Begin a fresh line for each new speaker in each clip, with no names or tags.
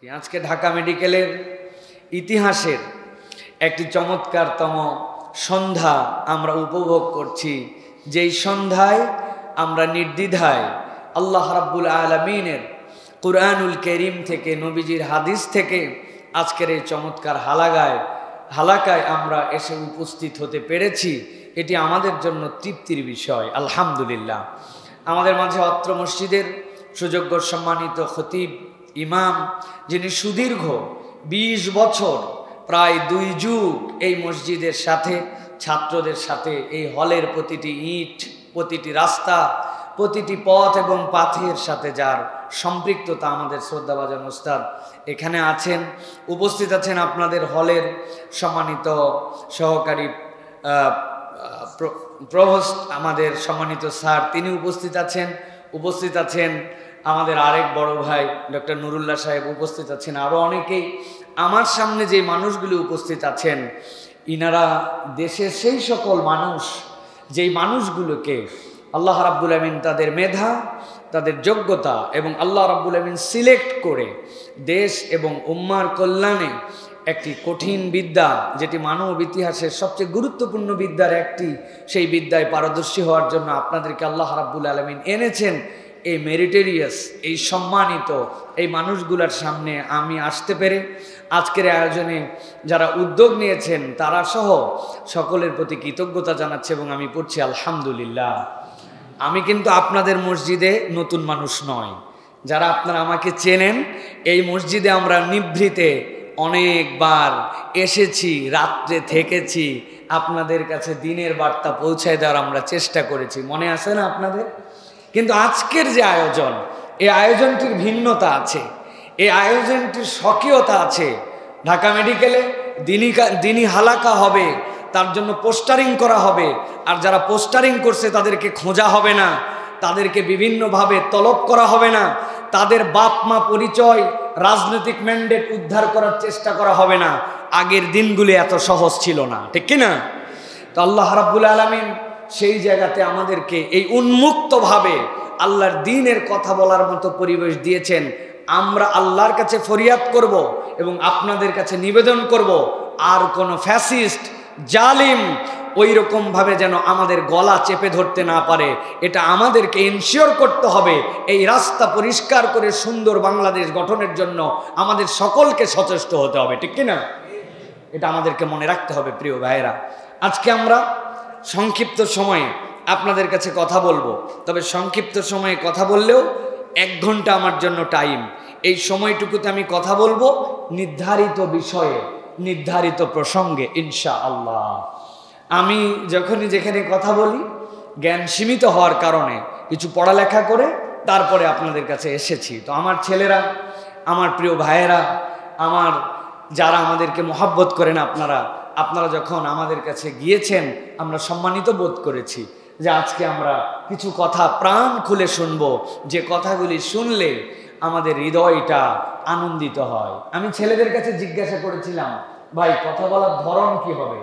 আজকে ঢাকা মেডিকেলের ইতিহাসের একটি চমৎকারতম সন্ধ্যা আমরা উপভোগ করছি, যেই সন্ধ্যায় আমরা নির্দ্বিধায় আল্লাহ রাব্বুল আলামিনের কুরআনুল কারীম থেকে, নবীজির হাদিস থেকে আজকের এই চমৎকার হালাকায় আমরা এসে উপস্থিত হতে পেরেছি। এটি আমাদের জন্য তৃপ্তির বিষয়, আলহামদুলিল্লাহ। আমাদের মাঝে অত্র মসজিদের সুযোগ্য সম্মানিত খতিব ইমাম, যিনি সুদীর্ঘ 20 বছর প্রায় 2 যুগ এই মসজিদের সাথে, ছাত্রদের সাথে, এই হলের প্রতিটি ইট, প্রতিটি রাস্তা, প্রতিটি পথ এবং পাথের সাথে যার সম্পৃক্ততা, আমাদের শ্রদ্ধাভাজন ওস্তাদ এখানে আছেন, উপস্থিত আছেন আপনাদের হলের সম্মানিত সহকারী প্রভোস্ট, আমাদের সম্মানিত স্যার তিনি উপস্থিত আছেন আমাদের আরেক বড় ভাই ডক্টর নুরুল্লাহ সাহেব উপস্থিত আছেন, আরও অনেকেই। আমার সামনে যে মানুষগুলি উপস্থিত আছেন, ইনারা দেশের সেই সকল মানুষ, যেই মানুষগুলোকে আল্লাহ রাব্বুল আমিন তাদের মেধা, তাদের যোগ্যতা এবং আল্লাহ রাব্বুল আমিন সিলেক্ট করে দেশ এবং উম্মার কল্যাণে একটি কঠিন বিদ্যা, যেটি মানব ইতিহাসের সবচেয়ে গুরুত্বপূর্ণ বিদ্যার একটি, সেই বিদ্যায় পারদর্শী হওয়ার জন্য আপনাদেরকে আল্লাহ রাব্বুল আলামিন এনেছেন। এই মেরিটেরিয়াস, এই সম্মানিত এই মানুষগুলোর সামনে আমি আসতে পেরে আজকের আয়োজনে যারা উদ্যোগ নিয়েছেন তারা সহ সকলের প্রতি কৃতজ্ঞতা জানাচ্ছি এবং আমি পড়ছি আলহামদুলিল্লাহ। আমি কিন্তু আপনাদের মসজিদে নতুন মানুষ নয়, যারা আপনারা আমাকে চেনেন, এই মসজিদে আমরা নিভৃতে অনেকবার এসেছি, রাত্রে থেকেছি, আপনাদের কাছে দিনের বার্তা পৌঁছায় দেওয়ার আমরা চেষ্টা করেছি, মনে আছে না আপনাদের? কিন্তু আজকের যে আয়োজন, এই আয়োজনটির ভিন্নতা আছে, এই আয়োজনটির স্বকীয়তা আছে। ঢাকা মেডিকেলে দিনী হালাকা হবে, তার জন্য পোস্টারিং করা হবে, আর যারা পোস্টারিং করছে তাদেরকে খোঁজা হবে না, তাদেরকে বিভিন্নভাবে তলব করা হবে না, তাদের বাপ মা পরিচয়, রাজনৈতিক ম্যান্ডেট উদ্ধার করার চেষ্টা করা হবে না। আগের দিনগুলি এত সহজ ছিল না, ঠিক কিনা? তো আল্লাহ রাব্বুল আলামিন সেই জায়গাতে আমাদেরকে এই উন্মুক্তভাবে আল্লাহর দ্বীনের কথা বলার মতো পরিবেশ দিয়েছেন। আমরা আল্লাহর কাছে ফরিয়াদ করব এবং আপনাদের কাছে নিবেদন করব, আর কোনো ফ্যাসিস্ট, জালিম ওই রকমভাবে যেন আমাদের গলা চেপে ধরতে না পারে। এটা আমাদেরকে এনশিওর করতে হবে। এই রাস্তা পরিষ্কার করে সুন্দর বাংলাদেশ গঠনের জন্য আমাদের সকলকে সচেষ্ট হতে হবে, ঠিক কিনা? এটা আমাদেরকে মনে রাখতে হবে। প্রিয় ভাইয়েরা, আজকে আমরা সংক্ষিপ্ত সময়ে আপনাদের কাছে কথা বলবো, তবে সংক্ষিপ্ত সময়ে কথা বললেও 1 ঘন্টা আমার জন্য টাইম। এই সময়টুকুতে আমি কথা বলবো নির্ধারিত বিষয়ে, নির্ধারিত প্রসঙ্গে ইনশাআল্লাহ। আমি যখনই যেখানে কথা বলি, জ্ঞান সীমিত হওয়ার কারণে কিছু পড়ালেখা করে তারপরে আপনাদের কাছে এসেছি। তো আমার ছেলেরা, আমার প্রিয় ভাইয়েরা, আমার যারা আমাদেরকে মহাব্বত করেন, আপনারা যখন আমাদের কাছে গিয়েছেন, আমরা সম্মানিত বোধ করেছি যে আজকে আমরা কিছু কথা প্রাণ খুলে শুনবো, যে কথাগুলি শুনলে আমাদের হৃদয়টা আনন্দিত হয়। আমি ছেলেদের কাছে জিজ্ঞাসা করেছিলাম, ভাই কথা বলার ধরন কি হবে?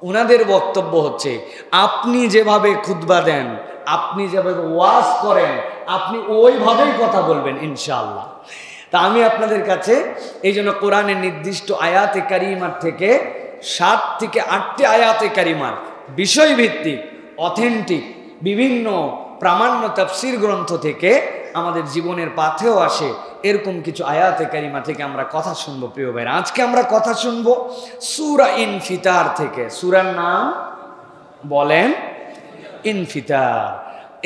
ওনাদের বক্তব্য হচ্ছে, আপনি যেভাবে খুতবা দেন, আপনি যেভাবে ওয়াজ করেন, আপনি ওইভাবেই কথা বলবেন ইনশাআল্লাহ। তা আমি আপনাদের কাছে এই জন্য কোরআনের নির্দিষ্ট আয়াতে কারিমার থেকে 7 থেকে 8টি আয়াতে কারিমার বিষয়ভিত্তিক, অথেন্টিক, বিভিন্ন প্রামাণ্য তাফসীর গ্রন্থ থেকে আমাদের জীবনের পাথেও আসে এরকম কিছু আয়াতে কারিমা থেকে আমরা কথা শুনবো। প্রিয় ভাইরা, আজকে আমরা কথা শুনবো সূরা ইনফিতার থেকে। সূরার নাম বলেন ইনফিতার।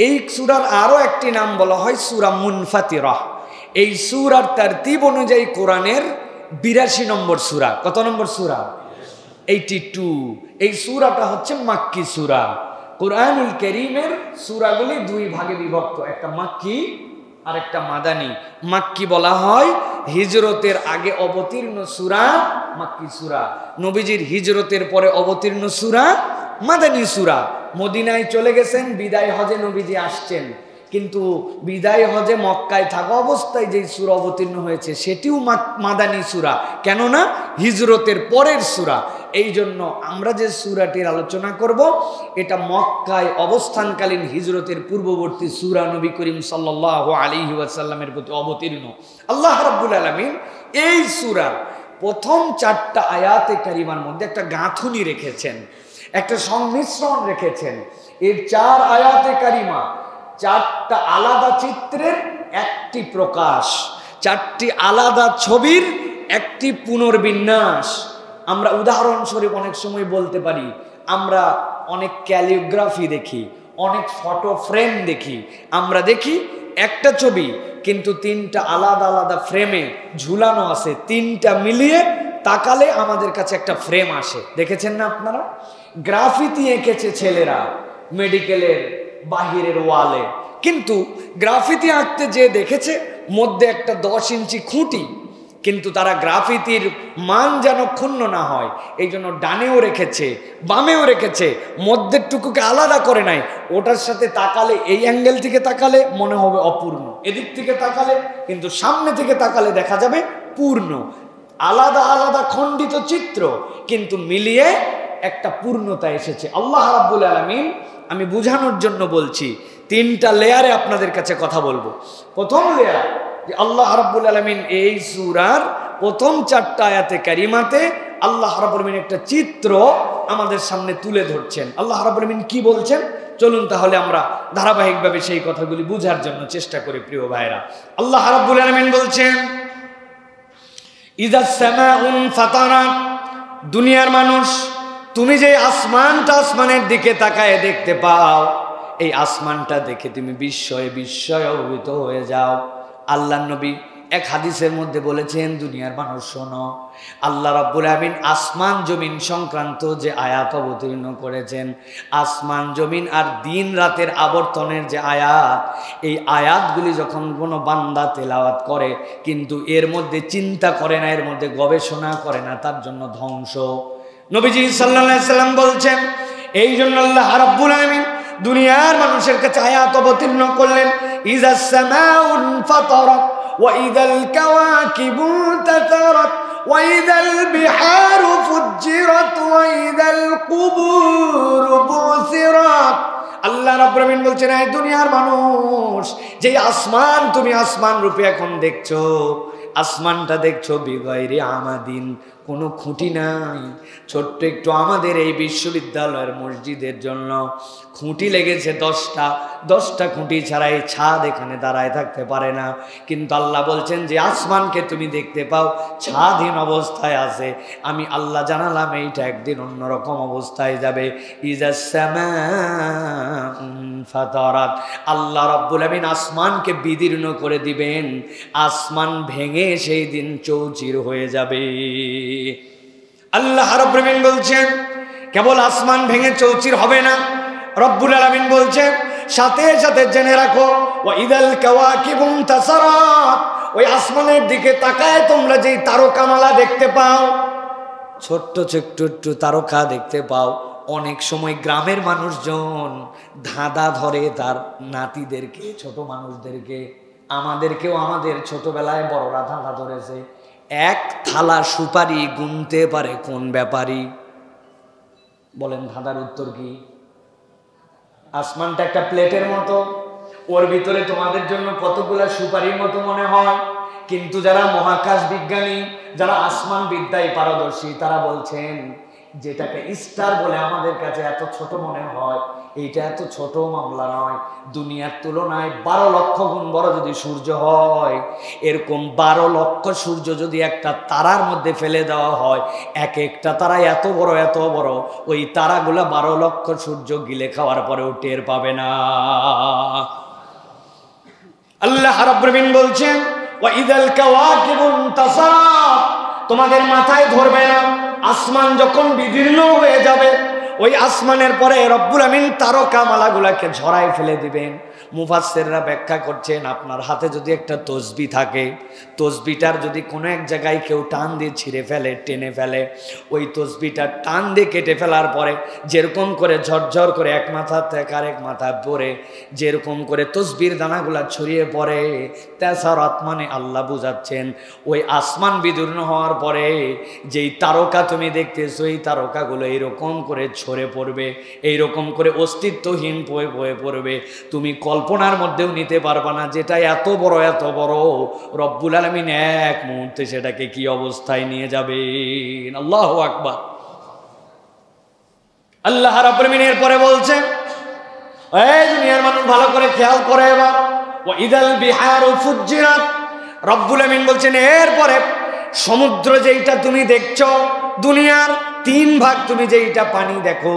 এই সূরার আরো একটি নাম বলা হয় সূরা মুনফাতিরাহ। এই সূরার তারতিব অনুযায়ী কোরআনের 82 নম্বর সূরা। কত নম্বর সূরা? 82। এই সূরাটা হচ্ছে মাক্কি সূরা। কুরআনুল কারীমের সূরাগুলি 2 ভাগে বিভক্ত, একটা মাক্কি আর একটা মাদানী। মাক্কি বলা হয় হিজরতের আগে অবতীর্ণ সূরা মাক্কি সূরা, নবীজির হিজরতের পরে অবতীর্ণ সূরা মাদানী সূরা। মদিনায় চলে গেছেন, বিদায় হজে নবীজি আসছেন, কিন্তু বিদায় হজে মক্কায় থাকা অবস্থায় যেই সূরা অবতীর্ণ হয়েছে সেটিও মাদানী সূরা, কেননা হিজরতের পরের সূরা। এই জন্য আমরা যে সূরাটির আলোচনা করব, এটা মক্কায় অবস্থানকালীন হিজরতের পূর্ববর্তী সূরা, নবী করিম সাল্লাল্লাহু আলাইহি ওয়াসাল্লামের প্রতি অবতীর্ণ। আল্লাহ রাব্বুল আলামিন এই সূরার প্রথম 4টা আয়াতে কারিমার মধ্যে একটা গাঁথুনি রেখেছেন, একটা সংমিশ্রণ রেখেছেন। এর 4 আয়াতে কারিমা 4টা আলাদা চিত্রের একটি প্রকাশ, 4টি আলাদা ছবির একটি পুনর্বিন্যাস। আমরা উদাহরণস্বরূপ অনেক সময় বলতে পারি, আমরা অনেক ক্যালিগ্রাফি দেখি, অনেক ফটো ফ্রেম দেখি, আমরা দেখি একটা ছবি কিন্তু 3টা আলাদা আলাদা ফ্রেমে ঝুলানো আছে, 3টা মিলিয়ে তাকালে আমাদের কাছে একটা ফ্রেম আসে। দেখেছেন না আপনারা? গ্রাফিতি এঁকেছে ছেলেরা মেডিকেলের বাহিরের ওয়ালে, কিন্তু গ্রাফিতি আঁকতে যে দেখেছে মধ্যে একটা 10 ইঞ্চি খুঁটি, কিন্তু তারা গ্রাফিতির মান যেন ক্ষুণ্ণ না হয় এই জন্য ডানেও রেখেছে বামেও রেখেছে, মধ্যের টুকুকে আলাদা করে নাই। ওটার সাথে তাকালে, এই অ্যাঙ্গেল থেকে তাকালে মনে হবে অপূর্ণ, এদিক থেকে তাকালে কিন্তু সামনে থেকে তাকালে দেখা যাবে পূর্ণ। আলাদা আলাদা খণ্ডিত চিত্র কিন্তু মিলিয়ে একটা পূর্ণতা এসেছে। আল্লাহ রাব্বুল আলামিন, আমি বুঝানোর জন্য বলছি, 3টা লেয়ারে আপনাদের কাছে কথা বলবো। প্রথম লেয়ার যে আল্লাহ রাব্বুল আলামিন এই সূরার প্রথম 4টা আয়াতে কারিমাতে আল্লাহ রাব্বুল আলামিন একটা চিত্র আমাদের সামনে তুলে ধরছেন। আল্লাহ রাব্বুল আলামিন কি বলছেন চলুন তাহলে আমরা ধারাবাহিকভাবে সেই কথাগুলি বুঝার জন্য চেষ্টা করি। প্রিয় ভাইরা, আল্লাহ রাব্বুল আলামিন বলছেন, ইযাস সামাউন ফাতারাত, দুনিয়ার মানুষ তুমি যে আসমানটা, আসমানের দিকে তাকায় দেখতে পাও, এই আসমানটা দেখে তুমি বিস্ময়ে অভিভূত হয়ে যাও। আল্লাহ নবী এক হাদিসের মধ্যে বলেছেন, দুনিয়ার মানুষ শোনো, আল্লাহ রাব্বুল আমিন আসমান জমিন সংক্রান্ত যে আয়াত অবতীর্ণ করেছেন, আসমান জমিন আর দিন রাতের আবর্তনের যে আয়াত, এই আয়াতগুলি যখন কোনো বান্দা তেলাওয়াত করে কিন্তু এর মধ্যে চিন্তা করে না, এর মধ্যে গবেষণা করে না, তার জন্য ধ্বংস। নবীজি সাল্লাল্লাহু আলাইহি সাল্লাম বলছেন, এই জন্য আল্লাহ রাব্বুল আমিন দুনিয়ার মানুষের কাছে আয়াত অবতীর্ণ করলেন, ইযাস সামাউন ফাতারাত ওয়া ইযাল কাওয়াকিবু তাতারাত ওয়া ইযাল বিহারু ফুজ্জিরাত ওয়া ইযাল কুবুরু বুসিরাত। আল্লাহ রাব্বুল আমিন বলছেন, এই দুনিয়ার মানুষ, যে আসমান তুমি আসমান রূপে এখন দেখছো, আসমানটা দেখছো বিগাইরি আমাদিন, কোনো খুঁটি নাই। ছোট্ট একটু আমাদের এই বিশ্ববিদ্যালয়ের মসজিদের জন্য খুঁটি লেগেছে 10টা খুঁটি ছাড়া এই ছাদ এখানে দাঁড়ায় থাকতে পারে না। কিন্তু আল্লাহ বলছেন যে আসমানকে তুমি দেখতে পাও ছাদহীন অবস্থায় আছে, আমি আল্লাহ জানালাম এইটা একদিন অন্যরকম অবস্থায় যাবে। ইযাস সামাউন ফাতারাত, আল্লাহ রাব্বুল আমিন আসমানকে বিদীর্ণ করে দিবেন, আসমান ভেঙে সেই দিন চৌচির হয়ে যাবে। আল্লাহ রাব্বুল আমিন বলছেন, কেবল আসমান ভেঙে চৌচির হবে না, রব্বুল আলামিন বলছেন সাথে সাথে জেনে রাখো, ওয়া ইযাল কাওয়াকিবু তাসারাত, ওই আসমানের দিকে তাকায় তোমরা যেই তারকামালা দেখতে পাও, ছোট্ট ছোট্ট তারকা দেখতে পাও, অনেক সময় গ্রামের মানুষজন ধাঁধা ধরে তার নাতিদেরকে, ছোট মানুষদেরকে, আমাদেরকেও আমাদের ছোটবেলায় বড়রা ধাঁধা ধরেছে। এক থালা সুপারি গুনতে পারে কোন ব্যাপারী? বলেন ধাঁধার উত্তর কি? আসমানটা একটা প্লেটের মতো, ওর ভিতরে তোমাদের জন্য কতগুলা সুপারির মতো মনে হয়, কিন্তু যারা মহাকাশ বিজ্ঞানী, যারা আসমান বিদ্যায় পারদর্শী, তারা বলছেন যেটাকে স্টার বলে আমাদের কাছে এত ছোট মনে হয়, এইটা এত ছোট মামলা নয়। দুনিয়ার তুলনায় 12 লক্ষ গুণ বড় যদি সূর্য হয়, এরকম 12 লক্ষ সূর্য যদি একটা তারার মধ্যে ফেলে দেওয়া হয়, এক একটা তারা এত বড়, ওই তারাগুলা 12 লক্ষ সূর্য গিলে খাওয়ার পরেও টের পাবে না। আল্লাহ রাব্বুল আমিন বলছেন, ওয়া ইযাল কাওয়াকিবু তাসারাত, তোমাদের মাথায় ধরবে না, আসমান যখন বিদীর্ণ হয়ে যাবে, ওই আসমানের পরে রব্বুল আমিন তারকামালাগুলাকে ঝরায় ফেলে দিবেন। মুফাসসিররা ব্যাখ্যা করছেন, আপনার হাতে যদি একটা তসবিহ থাকে, তসবিহটার যদি কোনো এক জায়গায় কেউ টান দিয়ে ছিঁড়ে ফেলে, টেনে ফেলে, ওই তসবিহটা টান দিয়ে কেটে ফেলার পরে যেরকম করে ঝরঝর করে এক মাথা থেকে আরেক মাথা পড়ে, যেরকম করে তসবির দানাগুলা ছড়িয়ে পড়ে, তাসারাত মানে আল্লাহ বুঝাচ্ছেন ওই আসমান বিদীর্ণ হওয়ার পরে যেই তারকা তুমি দেখতেছো, এই তারকাগুলো এইরকম করে ঝরে পড়বে, এইরকম করে অস্তিত্বহীন হয়ে পড়বে। তুমি কল্পনার মধ্যেও নিতে পারবা না, যেটা এত বড় রব্বুল আলামিন এক মুহূর্তে সেটাকে কি অবস্থায় নিয়ে যাবেন। আল্লাহু আকবার। আল্লাহ রাব্বুল আলামিন এরপরে বলছেন, এই দুনিয়ার মানুষ ভালো করে খেয়াল করে এবার, ওয়া ইদাল বিহারু ফুজ্জিরাত, রব্বুল আমিন বলছেন এরপরে সমুদ্র যেইটা তুমি দেখছো, দুনিয়ার 3 ভাগ তুমি যেইটা পানি দেখো,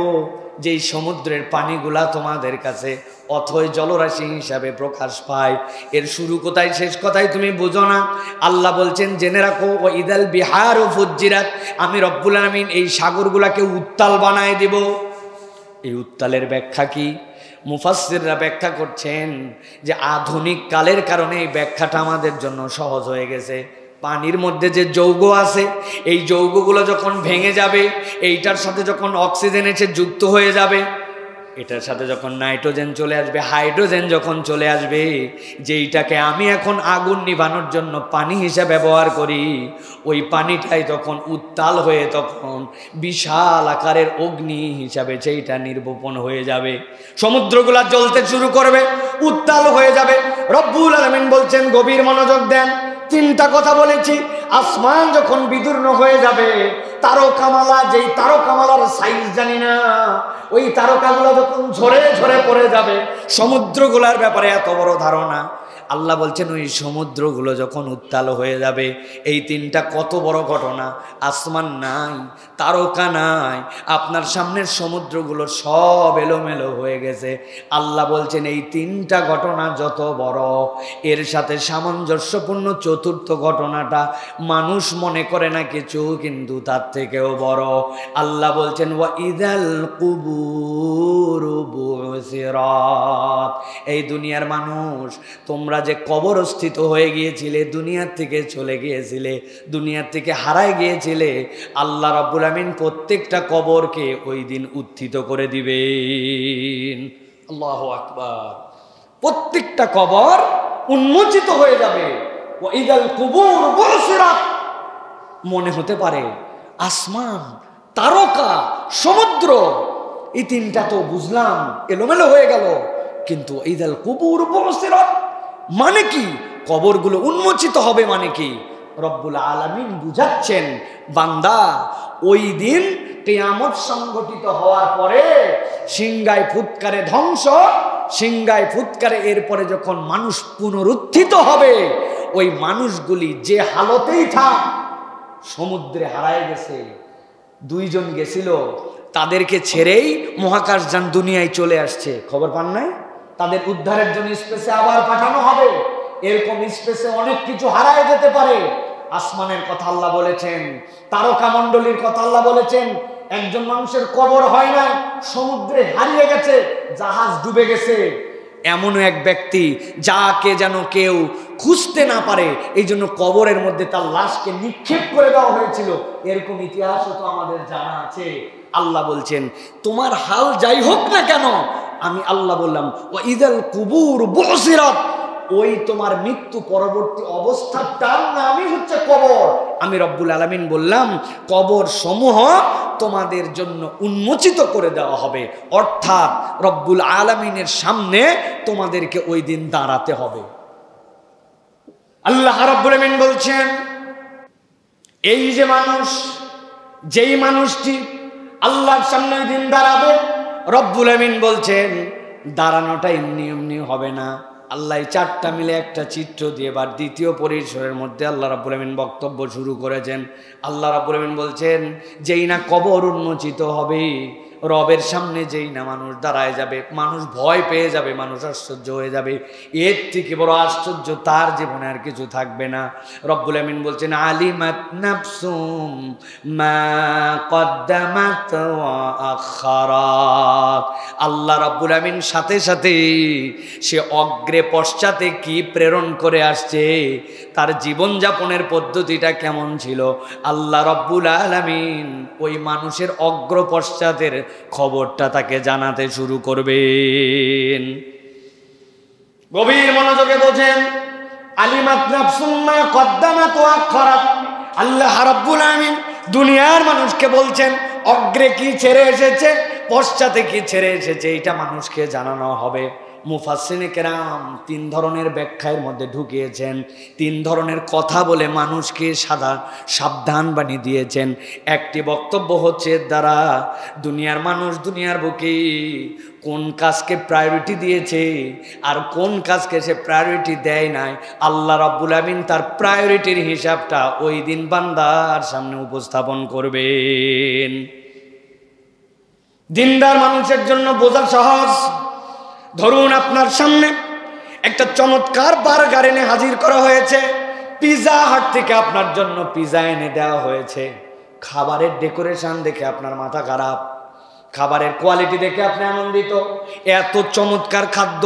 যেই সমুদ্রের পানিগুলা তোমাদের কাছে অথই জলরাশি হিসাবে প্রকাশ পায়, এর শুরু কোথায় শেষ কোথায় তুমি বুঝো না। আল্লাহ বলছেন জেনে রাখো, ওয়া ইদাল বিহারু ফুজ্জিরাত, আমি রব্বুল আমিন এই সাগরগুলাকে উত্তাল বানায় দিব। এই উত্তালের ব্যাখ্যা কি? মুফাসসিররা ব্যাখ্যা করছেন যে আধুনিক কালের কারণে এই ব্যাখ্যাটা আমাদের জন্য সহজ হয়ে গেছে। পানির মধ্যে যে যৌগ আছে, এই যৌগগুলো যখন ভেঙে যাবে, এইটার সাথে যখন অক্সিজেন এসে যুক্ত হয়ে যাবে, এটার সাথে যখন নাইট্রোজেন চলে আসবে, হাইড্রোজেন যখন চলে আসবে, যেইটাকে আমি এখন আগুন নিভানোর জন্য পানি হিসেবে ব্যবহার করি, ওই পানিটাই তখন উত্তাল হয়ে তখন বিশাল আকারের অগ্নি হিসাবে সেইটা নির্বাপন হয়ে যাবে, সমুদ্রগুলা জ্বলতে শুরু করবে, উত্তাল হয়ে যাবে। রব্বুল আলামিন বলছেন গভীর মনোযোগ দেন, 3টা কথা বলেছি। আসমান যখন বিদীর্ণ হয়ে যাবে, তারকামালা, যেই তারকামালার সাইজ জানি না, ওই তারকাগুলো যখন ঝরে ঝরে পড়ে যাবে, সমুদ্রগুলার ব্যাপারে এত বড় ধারণা। আল্লাহ বলছেন ওই সমুদ্রগুলো যখন উত্তাল হয়ে যাবে, এই 3টা কত বড় ঘটনা। আসমান নাই, তারকা নাই, আপনার সামনের সমুদ্রগুলো সব এলোমেলো হয়ে গেছে। আল্লাহ বলছেন এই 3টা ঘটনা যত বড়, এর সাথে সামঞ্জস্যপূর্ণ 4র্থ ঘটনাটা মানুষ মনে করে না কিছু, কিন্তু তার থেকেও বড়। আল্লাহ বলছেন ওয়া ইদাল কুবুরু বুসিরাত, এই দুনিয়ার মানুষ, তোমরা যে কবরস্থিত হয়ে গিয়েছিলে, দুনিয়ার থেকে চলে গিয়েছিলে, দুনিয়ার থেকে হারায় গিয়েছিলে, আল্লাহ রাব্বুল আমিন প্রত্যেকটা কবরকে ওই দিন উত্থিত করে দিবেন। আল্লাহু আকবার। প্রত্যেকটা কবর উন্মোচিত হয়ে যাবে। ওয়া ইদাল কুবুর বুসিরাত, মনে হতে পারে আসমান, তারকা, সমুদ্র, এই 3টা তো বুঝলাম এলোমেলো হয়ে গেল, কিন্তু ইদাল কুবুর বুসিরাত মানে কি? কবরগুলো উন্মোচিত হবে মানে কি? রব্বুল আলামিন বুঝাচ্ছেন, বান্দা ওই দিন কিয়ামত সংগঠিত হওয়ার পরে সিংহায় ফুৎকারে ধ্বংস, সিংহায় ফুৎকারে এরপরে যখন মানুষ পুনরুত্থিত হবে, ওই মানুষগুলি যে হালতেই থাক, সমুদ্রে হারায় গেছে, 2 জন গেছিল, তাদেরকে ছেড়েই মহাকাশযান দুনিয়ায় চলে আসছে, খবর পান নাই? তাদের উদ্ধারের জন্য স্পেসে আবার পাঠানো হবে। এরকম স্পেসে অনেক কিছু হারায় যেতে পারে। আসমানের কথা আল্লাহ বলেছেন, তারকা মণ্ডলীর কথা আল্লাহ বলেছেন। একজন মানুষের কবর হয় না, সমুদ্রে হারিয়ে গেছে, জাহাজ ডুবে গেছে, এমনও এক ব্যক্তি যাকে যেন কেউ খুঁজতে না পারে, এই জন্য কবরের মধ্যে তার লাশকে নিক্ষেপ করে দেওয়া হয়েছিল। এরকম ইতিহাসও তো আমাদের জানা আছে। আল্লাহ বলছেন তোমার হাল যাই হোক না কেন, আমি আল্লাহ বললাম ওয়া ইদাল কুবুর বুসিরাত, ওই তোমার মৃত্যু পরবর্তী অবস্থাটার নামই হচ্ছে কবর। আমি রব্বুল আলামিন বললাম কবর সমূহ তোমাদের জন্য উন্মোচিত করে দেওয়া হবে, অর্থাৎ রব্বুল আলামিনের সামনে তোমাদেরকে ওই দিন দাঁড়াতে হবে। আল্লাহ রাব্বুল আলামিন বলছেন এই যে মানুষ, যেই মানুষটি আল্লাহর সামনে ওই দিন দাঁড়াবে, রব্বুল আলামিন বলছেন দাঁড়ানোটা এমনি এমনি হবে না। আল্লাহ 4টা মিলে একটা চিত্র দিয়ে এবার দ্বিতীয় পরিসরের মধ্যে আল্লাহ রাব্বুল আলামিন বক্তব্য শুরু করেছেন। আল্লাহ রাব্বুল আলামিন বলছেন যেই না কবর উন্মোচিত হবে, রবের সামনে যেই না মানুষ দাঁড়ায় যাবে, মানুষ ভয় পেয়ে যাবে, মানুষ আশ্চর্য হয়ে যাবে। এর থেকে বড় আশ্চর্য তার জীবনে আর কিছু থাকবে না। রব্বুল আমিন বলছেন আলিমাত নাফসুম মা কদ্দামাত ওয়া আখারাত। আল্লাহ রব্বুল আমিন সাথে সাথে সে অগ্রে পশ্চাতে কি প্রেরণ করে আসছে, তার জীবনযাপনের পদ্ধতিটা কেমন ছিল, আল্লাহ রব্বুল আলামিন ওই মানুষের অগ্র পশ্চাতের খবরটা তাকে জানাতে শুরু করবেন। গভীর মনোযোগে বোঝেন, আলিমাত নাফসুম মা কদ্দামাত ওয়া আখারাত। আল্লাহ রাব্বুল আমিন দুনিয়ার মানুষকে বলছেন অগ্রে কি ছেড়ে এসেছে, পশ্চাতে কি ছেড়ে এসেছে, এটা মানুষকে জানানো হবে। মুফাসসিরে কেরাম তিন ধরনের ব্যাখ্যার মধ্যে ঢুকিয়েছেন, তিন ধরনের কথা বলে মানুষকে সাবধান বানিয়ে দিয়েছেন। একটি বক্তব্য হচ্ছে দ্বারা দুনিয়ার মানুষ দুনিয়ার বুকে কোন কাজকে প্রায়োরিটি দিয়েছে আর কোন কাজকে সে প্রায়োরিটি দেয় নাই, আল্লাহ রাব্বুল আমিন তার প্রায়োরিটির হিসাবটা ওই দিন বান্দার সামনে উপস্থাপন করবেন। দিনদার মানুষের জন্য বোঝা সহজ। ধরুন আপনার সামনে একটা চমৎকার বার্গার এনে হাজির করা হয়েছে, পিজা হাট থেকে আপনার জন্য পিজা এনে দেওয়া হয়েছে। খাবারের ডেকোরেশন দেখে আপনার মাথা খারাপ, খাবারের কোয়ালিটি দেখে আপনি আনন্দিত। এত চমৎকার খাদ্য,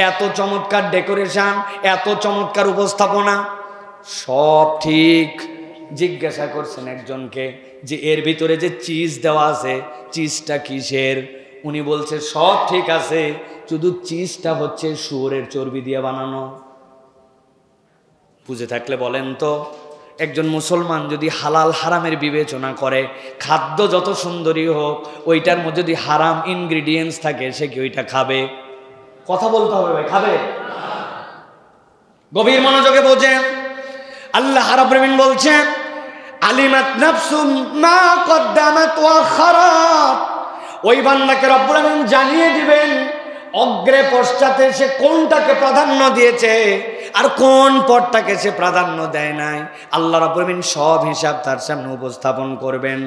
এত চমৎকার ডেকোরেশন, এত চমৎকার উপস্থাপনা, সব ঠিক। জিজ্ঞাসা করছেন একজনকে যে এর ভিতরে যে চিজ দেওয়া আছে, চিজটা কিসের? উনি বলছে সব ঠিক আছে, শুধু চিজটা হচ্ছে শুয়োরের চর্বি দিয়ে বানানো। বুঝে থাকলে বলেন তো, একজন মুসলমান যদি হালাল হারামের বিবেচনা করে, খাদ্য যত সুন্দরী হোক ওইটার মধ্যে যদি হারাম ইনগ্রিডিয়েন্টস থাকে সে কি ওইটা খাবে? কথা বলতে হবে ভাই, খাবে? গভীর মনোযোগে বোঝেন। আল্লাহ রাব্বুল আমিন বলছেন আলিমাত নাফসুম মা কদ্দামাত ওয়া আখারাত। ওই বান্দাকে রব্বুল আমিন জানিয়ে দিবেন অগ্রে পশ্চাতে সে কোনটাকে প্রাধান্য দিয়েছে আর কোন পথটাকে সে প্রাধান্য দেয় নাই। আল্লাহ রাব্বুল আমিন সব হিসাব তার সামনে উপস্থাপন করবেন।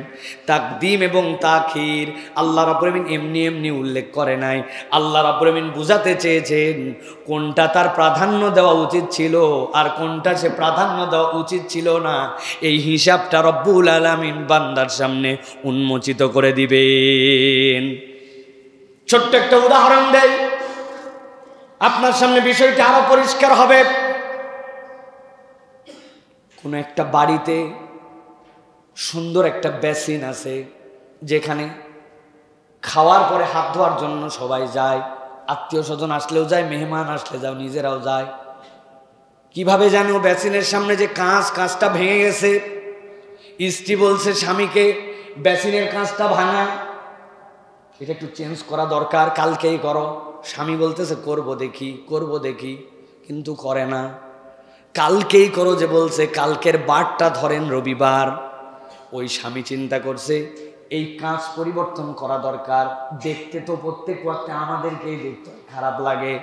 তাকদিম এবং তাখির আল্লাহ রাব্বুল আমিন এমনি এমনি উল্লেখ করে নাই। আল্লাহ রাব্বুল আমিন বুঝাতে চেয়েছেন কোনটা তার প্রাধান্য দেওয়া উচিত ছিল আর কোনটা সে প্রাধান্য দেওয়া উচিত ছিল না। এই হিসাবটা রব্বুল আলামিন বান্দার সামনে উন্মোচিত করে দিবেন। ছোট্ট একটা উদাহরণ দেই, আপনার সামনে বিষয়টা আরো পরিষ্কার হবে। কোন একটা বাড়িতে সুন্দর একটা বেসিন আছে, যেখানে খাওয়ার পরে হাত ধোয়ার জন্য সবাই যায়, আত্মীয় স্বজন আসলেও যায়, মেহমান আসলে যাও, নিজেরাও যায়। কিভাবে জানো? বেসিনের সামনে যে কাঁচটা ভেঙে গেছে, স্ত্রী বলছে স্বামীকে বেসিনের কাঁচটা ভাঙা, এটা একটু চেঞ্জ করা দরকার, কালকেই করো। স্বামী বলতেছে করব দেখি, কিন্তু করে না। কালকেই করো যে বলছে, কালকের বারটা ধরেন রবিবার। ওই স্বামী চিন্তা করছে এই কাজ পরিবর্তন করা দরকার, দেখতে তো প্রত্যেক ওয়াক্তে আমাদেরকেই দেখতে খারাপ লাগে,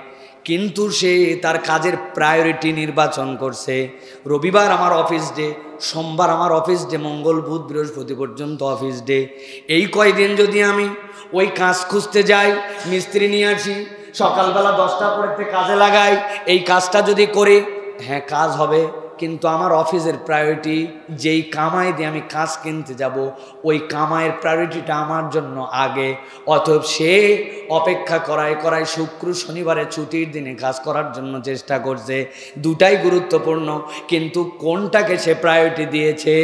কিন্তু সে তার কাজের প্রায়োরিটি নির্বাচন করছে। রবিবার আমার অফিস ডে, সোমবার আমার অফিস ডে, মঙ্গল বুধ বৃহস্পতি পর্যন্ত অফিস ডে। এই কয়দিন যদি আমি ওই কাজ খুঁজতে যাই, মিস্ত্রি নিয়ে আসি, সকালবেলা 10টার পরে কাজে লাগাই, এই কাজটা যদি করে, হ্যাঁ কাজ হবে, কিন্তু আমার অফিসের প্রায়োরিটি যেই কামাই দিয়ে আমি কাজ কিনতে যাব, ওই কামাইয়ের প্রায়োরিটিটা আমার জন্য আগে। অতএব সে অপেক্ষা করায় শুক্র শনিবারে ছুটির দিনে কাজ করার জন্য চেষ্টা করছে। দুটাই গুরুত্বপূর্ণ, কিন্তু কোনটাকে সে প্রায়োরিটি দিয়েছে?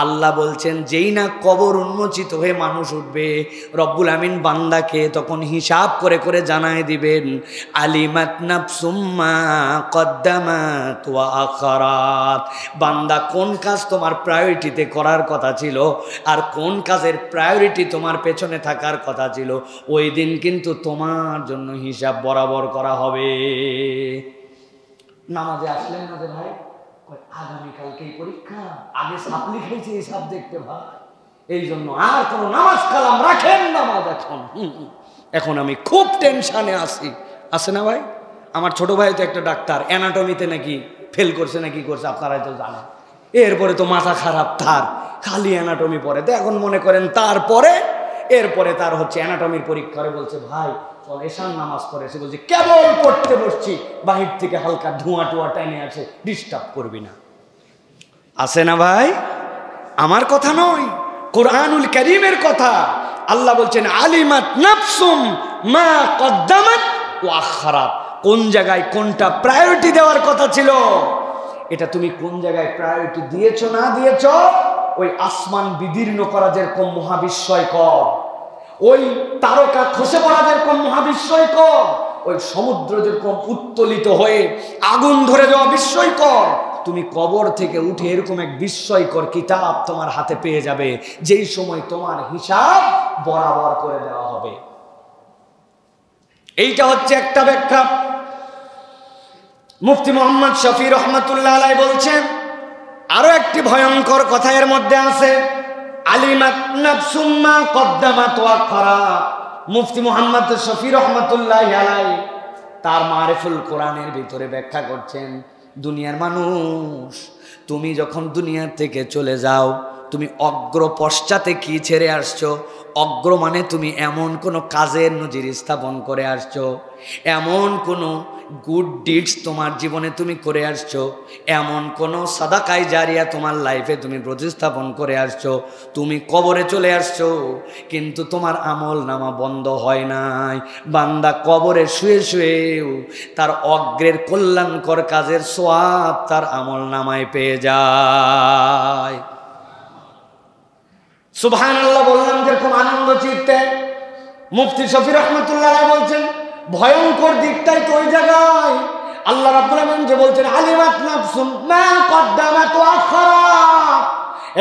আল্লাহ বলছেন যেই না কবর উন্মোচিত হয়ে মানুষ উঠবে, রব্বুল আমিন বান্দাকে তখন হিসাব করে করে জানায় দিবেন আলিমাত নাফসুম মা কদ্দামাত ওয়া আখারাত। বান্দা কোন কাজ তোমার প্রায়োরিটিতে করার কথা ছিল আর কোন কাজের প্রায়োরিটি তোমার পেছনে থাকার কথা ছিল, ওই দিন কিন্তু তোমার জন্য হিসাব বরাবর করা হবে। নামাজে আসলেন না যে ভাই, আগামীকালকেই পরীক্ষা, আগে সাপ্লি খেয়েছি হিসাব দেখতে ভাই, এই জন্য আর কোন নামাজ কালাম রাখেন নামাজ এখন আমি খুব টেনশনে আছি। আছে না ভাই? আমার ছোট ভাই তো একটা ডাক্তার, অ্যানাটমিতে নাকি ফেল করছে না কি করছে আপনারাই তো জানেন। এরপরে তো মাথা খারাপ তার, খালি অ্যানাটমি পড়ে। তো এখন মনে করেন তারপরে এরপরে তার হচ্ছে অ্যানাটমির পরীক্ষা, বলছে ভাই চল এশার নামাজ পড়ে। সে বলছে কেবল পড়তে বসছি, বাহির থেকে হালকা ধোঁয়া টোয়া টাইনে আছে, ডিস্টার্ব করবি না। আছে না ভাই? আমার কথা নয়, কোরআনুল কারীমের কথা। আল্লাহ বলছেন আলিমাত নাফসুম মা কদ্দামাত ওয়া আখারাত। কোন জায়গায় কোনটা প্রায়োরিটি দেওয়ার কথা ছিল, এটা তুমি কোন জায়গায় প্রায়োরিটি দিয়েছো না দিয়েছো, ওই আসমান বিদীর্ণ করা যেরকম মহাবিস্ময়কর, ওই তারকা খসে পড়া যেরকম মহাবিস্ময়কর, ওই সমুদ্র যেরকম উত্তোলিত হয়ে আগুন ধরে যাওয়া বিস্ময়কর, তুমি কবর থেকে উঠে এরকম এক বিস্ময়কর কিতাব তোমার হাতে পেয়ে যাবে, যেই সময় তোমার হিসাব বরাবর করে দেওয়া হবে। এইটা হচ্ছে একটা ব্যাখ্যা। মুফতি মোহাম্মদ শফি রহমতুল্লাহ আলাইহি বলছেন আরো একটি ভয়ঙ্কর কথা এর মধ্যে আছে, আলিমাত নাফসুম মা কদ্দামাত ওয়া আখরা। মুফতি মোহাম্মদ শফি রহমতুল্লাহ আলাইহি তার মারিফুল কোরআনের ভিতরে ব্যাখ্যা করছেন, দুনিয়ার মানুষ, তুমি যখন দুনিয়ার থেকে চলে যাও, তুমি অগ্র পশ্চাতে কি ছেড়ে আসছো? অগ্র মানে তুমি এমন কোনো কাজের নজির স্থাপন করে আসছো, এমন কোনো গুড ডিডস তোমার জীবনে তুমি করে আসছো, এমন কোনো সাদাকাই জারিয়া তোমার লাইফে তুমি প্রতিস্থাপন করে আসছো। তুমি কবরে চলে আসছো, কিন্তু তোমার আমল নামা বন্ধ হয় নাই। বান্দা কবরে শুয়ে শুয়েও তার অগ্রের কল্যাণকর কাজের সওয়াব তার আমল নামায় পেয়ে যায়। সুবহানাল্লাহ বললাম যেরকম আনন্দ চিত্তে। মুফতি শফি রহমতুল্লাহ বলছেন ভয়ঙ্কর দিকটাই তো ওই জায়গায়। আল্লাহ রাব্বুল আলামিন যে বলছেন আলিমাত নাফসুম মা কদ্দামাত ওয়া আখরা,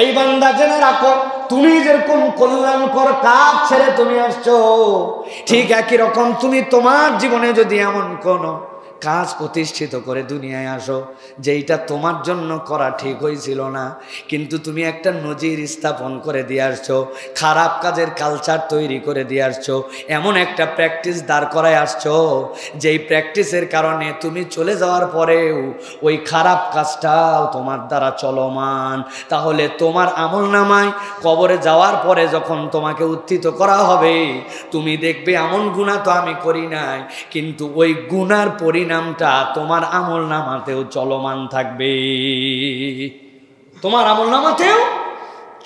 এই বান্দা জেনে রাখো তুমি যেরকম কল্যাণকর কাজ ছেড়ে তুমি আসছো, ঠিক একই রকম তুমি তোমার জীবনে যদি এমন কোনো কাজ প্রতিষ্ঠিত করে দুনিয়ায় আসো যেইটা তোমার জন্য করা ঠিক হয়েছিল না, কিন্তু তুমি একটা নজির স্থাপন করে দিয়ে আসছো, খারাপ কাজের কালচার তৈরি করে দিয়ে আসছো, এমন একটা প্র্যাকটিস দাঁড় করায় আসছো যেই প্র্যাকটিসের কারণে তুমি চলে যাওয়ার পরেও ওই খারাপ কাজটাও তোমার দ্বারা চলমান, তাহলে তোমার আমলনামায় কবরে যাওয়ার পরে যখন তোমাকে উত্থিত করা হবে, তুমি দেখবে এমন গুনাহ তো আমি করি নাই, কিন্তু ওই গুনার পরিণামটা তোমার আমলনামাতেও চলমান থাকবে। তোমার আমলনামাতেও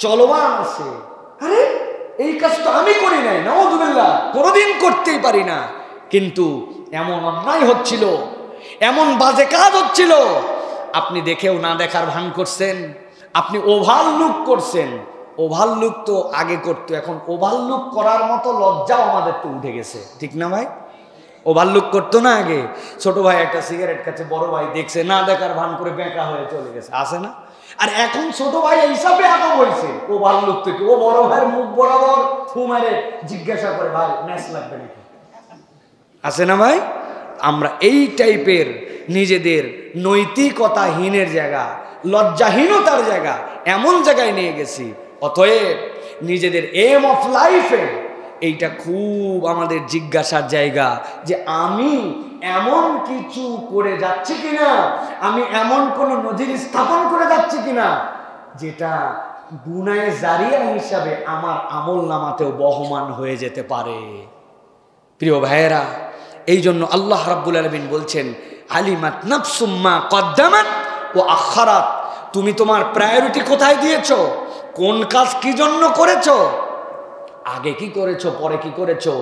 চলমান আছে। আরে এই কাজ তো আমি করি নাই, নাউযুবিল্লাহ, কোনোদিন করতেই পারি না, কিন্তু এমন অন্যায় হচ্ছিল, এমন বাজে কাজ হচ্ছিল, আপনি দেখেও না দেখার ভান করছেন, আপনি ওভারলুক করছেন। ওভারলুক তো আগে করতো, এখন ওভারলুক করার মতো লজ্জাও আমাদের তো উঠে গেছে, ঠিক না ভাই? ওভারলুক করতো না আগে, ছোট ভাই একটা সিগারেট খাচ্ছে, বড় ভাই দেখছে, না দেখার ভান করে বেঁকা হয়ে চলে গেছে, আসে না? আর এখন ছোট ভাই হিসাবে আদব হয়েছে ওভারলুক থেকে, ও বড় ভাইয়ের মুখ বরাবর ফু মেরে জিজ্ঞাসা করে ভাই ম্যাচ লাগবে নাকি, আসে না ভাই? আমরা এই টাইপের নিজেদের নৈতিকতাহীনের জায়গা, লজ্জাহীনতার জায়গা, এমন জায়গায় নিয়ে গেছি। অতএব নিজেদের এম অফ লাইফে এইটা খুব আমাদের জিজ্ঞাসার জায়গা যে আমি এমন কিছু করে যাচ্ছি কিনা, আমি এমন কোন নজির স্থাপন করে যাচ্ছি কিনা যেটা গুনাহে জারিয়া হিসাবে আমার আমল নামাতেও বহমান হয়ে যেতে পারে। প্রিয় ভাইয়েরা, এই জন্য আল্লাহ রাব্বুল আলামিন বলছেন আলিমাত নাফসুম মা কদ্দামাত ওয়া আখারাত, তুমি তোমার প্রায়োরিটি কোথায় দিয়েছো, কোন কাজ কি জন্য করেছো, আগে কি করেছো, পরে কি করেছো,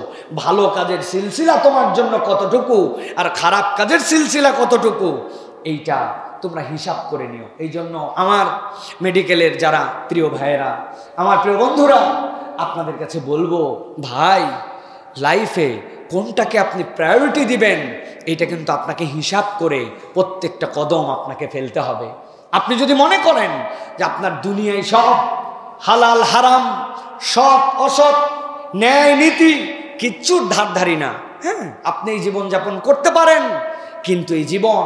ভালো কাজের সিলসিলা তোমার জন্য কতটুকু আর খারাপ কাজের সিলসিলা কতটুকু, এইটা তোমরা হিসাব করে নিও। এই জন্য আমার মেডিকেলের যারা প্রিয় ভাইয়েরা, আমার প্রিয় বন্ধুরা, আপনাদের কাছে বলবো, ভাই লাইফে কোনটাকে আপনি প্রায়োরিটি দিবেন, এটা কিন্তু আপনাকে হিসাব করে প্রত্যেকটা কদম আপনাকে ফেলতে হবে। আপনি যদি মনে করেন যে আপনার দুনিয়ায় সব হালাল হারাম, সৎ অসৎ, ন্যায় নীতি কিচ্ছুর ধারধারি না, হ্যাঁ, আপনি এই জীবনযাপন করতে পারেন, কিন্তু এই জীবন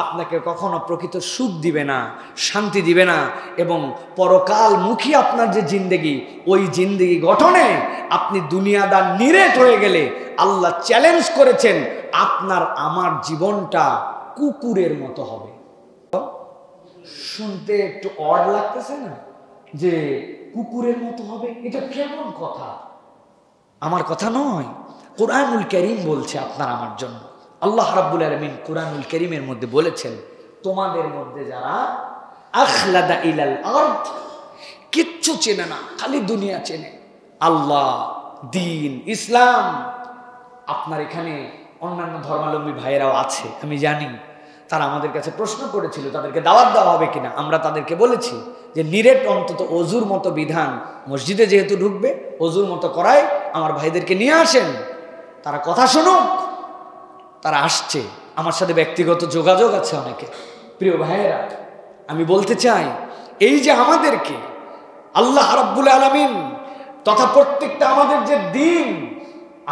আপনাকে কখনো প্রকৃত সুখ দিবে না, শান্তি দিবে না, এবং পরকালমুখী আপনার যে জিন্দেগি, ওই জিন্দেগি গঠনে আপনি দুনিয়াদার নিরেট হয়ে গেলে আল্লাহ চ্যালেঞ্জ করেছেন আপনার আমার জীবনটা কুকুরের মতো হবে। শুনতে একটু অড লাগতেছে না যে কুকুরের মতো হবে? এটা কেমন কথা? আমার কথা নয়, কোরআনুল কারীম বলছে আপনার আমার জন্য। আল্লাহ রাব্বুল আলামিন কোরআনুল কারীমের মধ্যে বলেছেন, তোমাদের মধ্যে যারা আখলাদা ইলাল আরদ, কিচ্ছু চেনে না, খালি দুনিয়া চেনে, আল্লাহ, দিন, ইসলাম। আপনার এখানে অন্যান্য ধর্মাবলম্বী ভাইয়েরাও আছে, আমি জানি, তারা আমাদের কাছে প্রশ্ন করেছিল তাদেরকে দাওয়াত দেওয়া হবে কিনা। আমরা তাদেরকে বলেছি যে নিরেট অন্তত অজুর মতো বিধান, মসজিদে যেহেতু ঢুকবে অজুর মতো করায় আমার ভাইদেরকে নিয়ে আসেন, তারা কথা শুনুক। তারা আসছে, আমার সাথে ব্যক্তিগত যোগাযোগ আছে অনেকে। প্রিয় ভাইয়েরা, আমি বলতে চাই, এই যে আমাদেরকে আল্লাহ রাব্বুল আলামিন তথা প্রত্যেকটা আমাদের যে দিন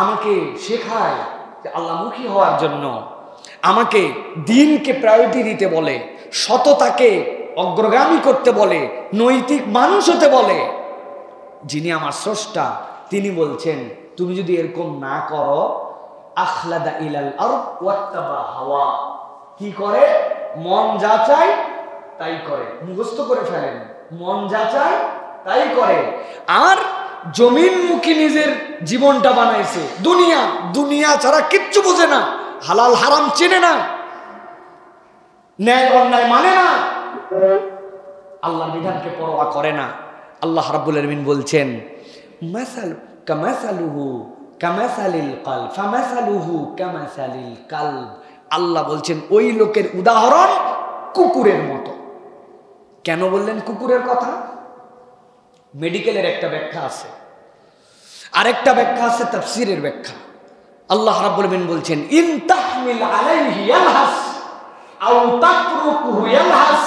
আমাকে শেখায়, যে আল্লাহমুখী হওয়ার জন্য আমাকে দিনকে প্রায়োরিটি দিতে বলে, সততাকে অগ্রগামী করতে বলে, নৈতিক মানুষ হতে বলে, যিনি আমার স্রষ্টা তিনি বলছেন তুমি যদি এরকম না করো, আখলাদা ইলাল আরদ ওয়াত্তাবা হাওয়া, কি করে? মন যা চায় তাই করে, মুখস্থ করে ফেলেন, মন যা চায় তাই করে। আর জমিনমুখী নিজের জীবনটা বানাইছে, দুনিয়া দুনিয়া ছাড়া কিচ্ছু বোঝে না, হালাল হারাম চেনে না, ন্যায় অন্যায় মানে না, আল্লাহর বিধানকে পরোয়া করে না। আল্লাহ রাব্বুল আলামিন বলছেন মাসালু কামাসালুহু কামাসালিল কলব ফামাসালুহু কামাসালিল কলব, আল্লাহ বলছেন ওই লোকের উদাহরণ কুকুরের মতো। কেন বললেন কুকুরের কথা? মেডিকেলের একটা ব্যাখ্যা আছে, আরেকটা ব্যাখ্যা আছে তাফসীরের ব্যাখ্যা। আল্লাহ রাব্বুল আলামিন বলছেন ইন তাহমিল আলাইহি ইয়ালহাস আও তাতরুকুহু ইয়ালহাস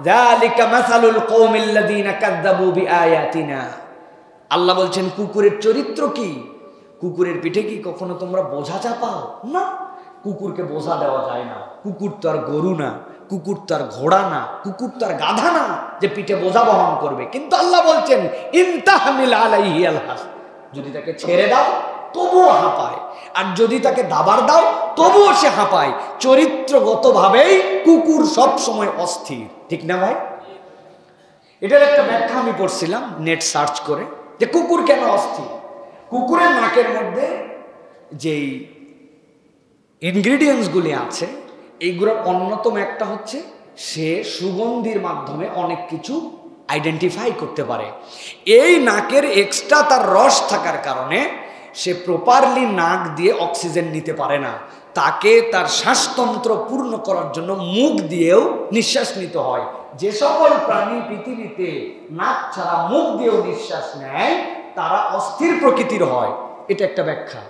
যালিকা মাসালুল কওমিল্লাযীনা কাযযাবু বিআয়াতিনা। আল্লাহ বলছেন কুকুরের চরিত্র কি? কুকুরের পিঠে কি কখনো তোমরা বোঝা চাপাও? না, কুকুরকে বোঝা দেওয়া যায় না। কুকুর তো আর গরু না, কুকুর তো আর ঘোড়া না, কুকুর তো আর গাধা না যে পিঠে বোঝা বহন করবে। কিন্তু আল্লাহ বলছেন ইন তাহমিল আলাইহি ইয়ালহাস, যদি তাকে ছেড়ে দাও তবুও হাঁপায়, আর যদি তাকে দাবার দাও তবুও সে হাঁপায়। চরিত্রগতভাবেই কুকুর সব সময় অস্থির, ঠিক না ভাই? এটার একটা ব্যাখ্যা আমি পড়ছিলাম নেট সার্চ করে, যে কুকুর কেন অস্থির। কুকুরের নাকের মধ্যে যেই ইনগ্রিডিয়েন্টসগুলি আছে এইগুলোর অন্যতম একটা হচ্ছে সে সুগন্ধির মাধ্যমে অনেক কিছু আইডেন্টিফাই করতে পারে। এই নাকের এক্সট্রা তার রস থাকার কারণে সে প্রপারলি নাক দিয়ে অক্সিজেন নিতে পারে না, তাকে তার শ্বাসতন্ত্র পূর্ণ করার জন্য মুখ দিয়েও নিঃশ্বাস নিতে হয়। যে সকল প্রাণী পৃথিবীতে নাক ছাড়া মুখ দিয়েও নিঃশ্বাস নেয় তারা অস্থির প্রকৃতির হয়, এটা একটা ব্যাখ্যা।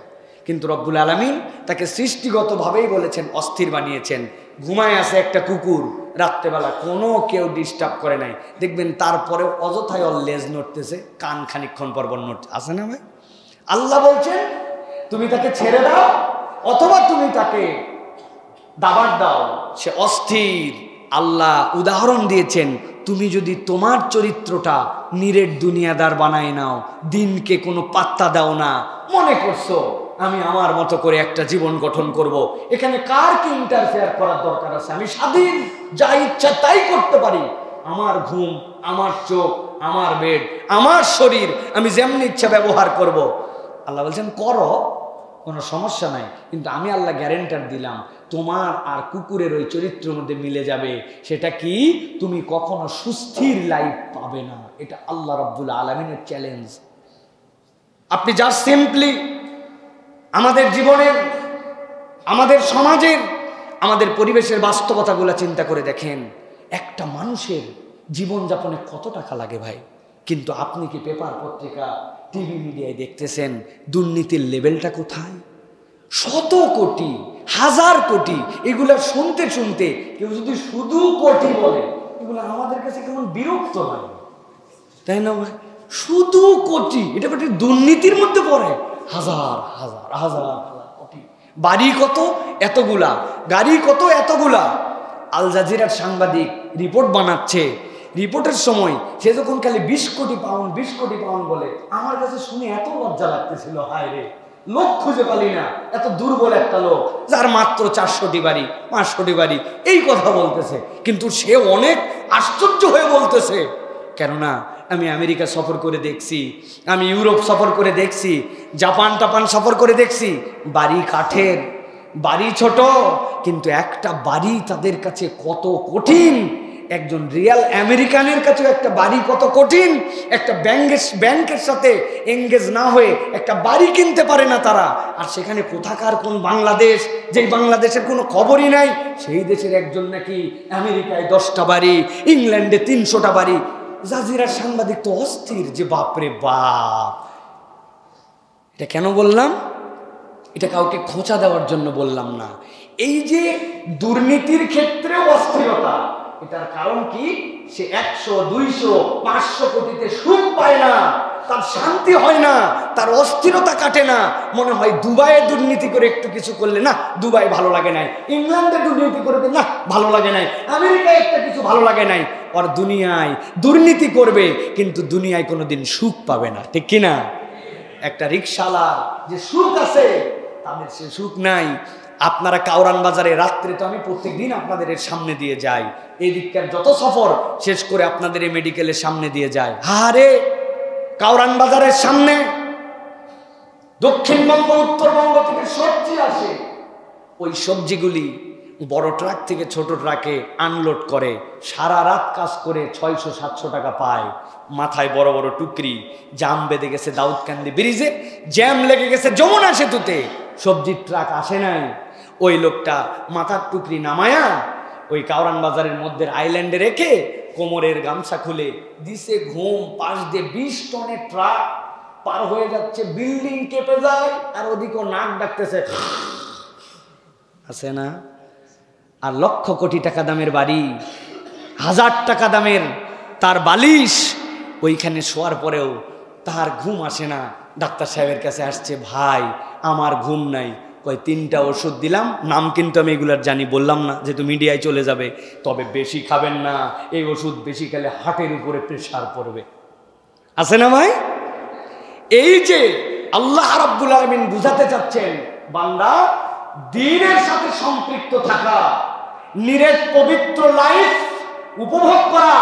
কিন্তু রব্বুল আলামিন তাকে সৃষ্টিগতভাবেই বলেছেন অস্থির বানিয়েছেন। ঘুমায় আছে একটা কুকুর রাত্রেবেলা, কোনো কেউ ডিস্টার্ব করে নাই, দেখবেন তারপরেও অযথায় ওর লেজ নড়তেছে, কান খানিকক্ষণ পর নড়তে আছে না ভাই? আল্লাহ বলছেন তুমি তাকে ছেড়ে দাও অথবা তুমি তাকে দাবার দাও, সে অস্থির। আল্লাহ উদাহরণ দিয়েছেন তুমি যদি তোমার চরিত্রটা নিরেট দুনিয়াদার বানায় নাও, দিনকে কোনো পাত্তা দাও না, মনে করছো আমি আমার মতো করে একটা জীবন গঠন করব, এখানে কার কি ইন্টারফেয়ার করার দরকার আছে? আমি স্বাধীন, যা ইচ্ছা তাই করতে পারি, আমার ঘুম, আমার চোখ, আমার বেড, আমার শরীর, আমি যেমনি ইচ্ছা ব্যবহার করব। আল্লাহ বলছেন করো, কোনো সমস্যা নাই, কিন্তু আমি আল্লাহ গ্যারেন্টার দিলাম তোমার আর কুকুরের ওই চরিত্রের মধ্যে মিলে যাবে। সেটা কি? তুমি কখনো সুস্থির লাইফ পাবে না। এটা আল্লাহ রাব্বুল আলামিনের চ্যালেঞ্জ। আপনি যা সিম্পলি আমাদের জীবনের, আমাদের সমাজের, আমাদের পরিবেশের বাস্তবতাগুলো চিন্তা করে দেখেন, একটা মানুষের জীবনযাপনে কত টাকা লাগে ভাই। কিন্তু আপনি কি পেপার পত্রিকা টিভি মিডিয়ায় দেখতেছেন দুর্নীতির লেভেলটা কোথায়? শত কোটি, হাজার কোটি, এগুলা শুনতে শুনতে কেউ যদি শুধু কোটি বলে, এগুলো আমাদের কাছে কেমন বিরক্ত লাগে, তাই না ভাই? শুধু কোটি, এটা একটা দুর্নীতির মধ্যে পড়ে। হাজার হাজার হাজার হাজার কোটি, বাড়ি কত এতগুলা, গাড়ি কত এতগুলা। আল জাজিরার সাংবাদিক রিপোর্ট বানাচ্ছে, রিপোর্টের সময় সে যখন খালি 20 কোটি পাউন্ড 20 কোটি পাউন্ড বলে, আমার কাছে শুনে এত লজ্জা লাগতেছিল, হায় রে, লোক খুঁজে পালি না, এত দুর্বল একটা লোক যার মাত্র 400টি বাড়ি 500টি বাড়ি, এই কথা বলতেছে। কিন্তু সে অনেক আশ্চর্য হয়ে বলতেছে, কেননা আমি আমেরিকা সফর করে দেখছি, আমি ইউরোপ সফর করে দেখছি, জাপান টাপান সফর করে দেখছি, বাড়ি কাঠের, বাড়ি ছোট, কিন্তু একটা বাড়ি তাদের কাছে কত কঠিন। একজন রিয়াল আমেরিকানের কাছে একটা বাড়ি কত কঠিন। একটা ব্যাংকের সাথে এঙ্গেজ না হয়ে একটা বাড়ি কিনতে পারে না তারা। আর সেখানে কোথাকার কোন বাংলাদেশ, যেই বাংলাদেশের কোনো খবরই নাই, সেই দেশের একজন নাকি আমেরিকায় 10টা বাড়ি, ইংল্যান্ডে 300টা বাড়ি। জাজিরার সাংবাদিক তো অস্থির, যে বাপরে বাপ। এটা কেন বললাম? এটা কাউকে খোঁচা দেওয়ার জন্য বললাম না। এই যে দুর্নীতির ক্ষেত্রেও অস্থিরতা, এটার কারণ কি? সে 100, 200, 500 কোটিতে সুখ পায় না, তার শান্তি হয় না, তার অস্থিরতা কাটে না। মনে হয় দুবাইয়ে দুর্নীতি করে একটু কিছু করলে না দুবাই ভালো লাগে নাই, ইংল্যান্ডে দুর্নীতি করবে না ভালো লাগে নাই, আমেরিকায় একটা কিছু ভালো লাগে নাই। আর দুনিয়ায় দুর্নীতি করবে কিন্তু দুনিয়ায় কোনোদিন সুখ পাবে না, ঠিক কিনা? একটা রিকশাওয়ালার যে সুখ আছে তাদের সে সুখ নাই। আপনারা কাউরান বাজারে রাত্রে, তো আমি প্রত্যেকদিন আপনাদের এর সামনে দিয়ে যাই, এই দিককার যত সফর শেষ করে আপনাদের এই মেডিকেলের সামনে দিয়ে যায়। হারে কাউরান বাজারের সামনে দক্ষিণবঙ্গ উত্তরবঙ্গ থেকে সবজি আসে, ওই সবজিগুলি বড় ট্রাক থেকে ছোট ট্রাকে আনলোড করে, সারা রাত কাজ করে 600-700 টাকা পায়। মাথায় বড় বড় টুকরি, জাম বেঁধে গেছে দাউদকান্দি ব্রিজে, জ্যাম লেগে গেছে যমুনা সেতুতে, সবজির ট্রাক আসে নাই। ওই লোকটা মাথার টুকরি নামায়া ওই কাউরান বাজারের মধ্যে আইল্যান্ডে রেখে কোমরের গামছা খুলে দিছে ঘুম। পাশ দিয়ে 20 টনের ট্রাক পার হয়ে যাচ্ছে, বিল্ডিং কেঁপে যায়, আর ওদিকেও নাক ডাকতেছে, আছে না? আর লক্ষ কোটি টাকা দামের বাড়ি, 1000 টাকা দামের তার বালিশ, ওইখানে শোয়ার পরেও তার ঘুম আসে না। ডাক্তার সাহেবের কাছে আসছে, ভাই আমার ঘুম নাই। কয় 3টা ওষুধ দিলাম, নাম কিন্তু আমি এগুলার জানি, বললাম না যেহেতু মিডিয়ায় চলে যাবে, তবে বেশি খাবেন না, এই ওষুধ বেশি খেলে হার্টের উপরে প্রেশার পড়বে। আছে না ভাই? এই যে আল্লাহ রাব্বুল আলামিন বুঝাতে চাচ্ছেন, বান্দা দ্বীনের সাথে সম্পৃক্ত থাকা, নিরেট পবিত্র লাইফ উপভোগ করা,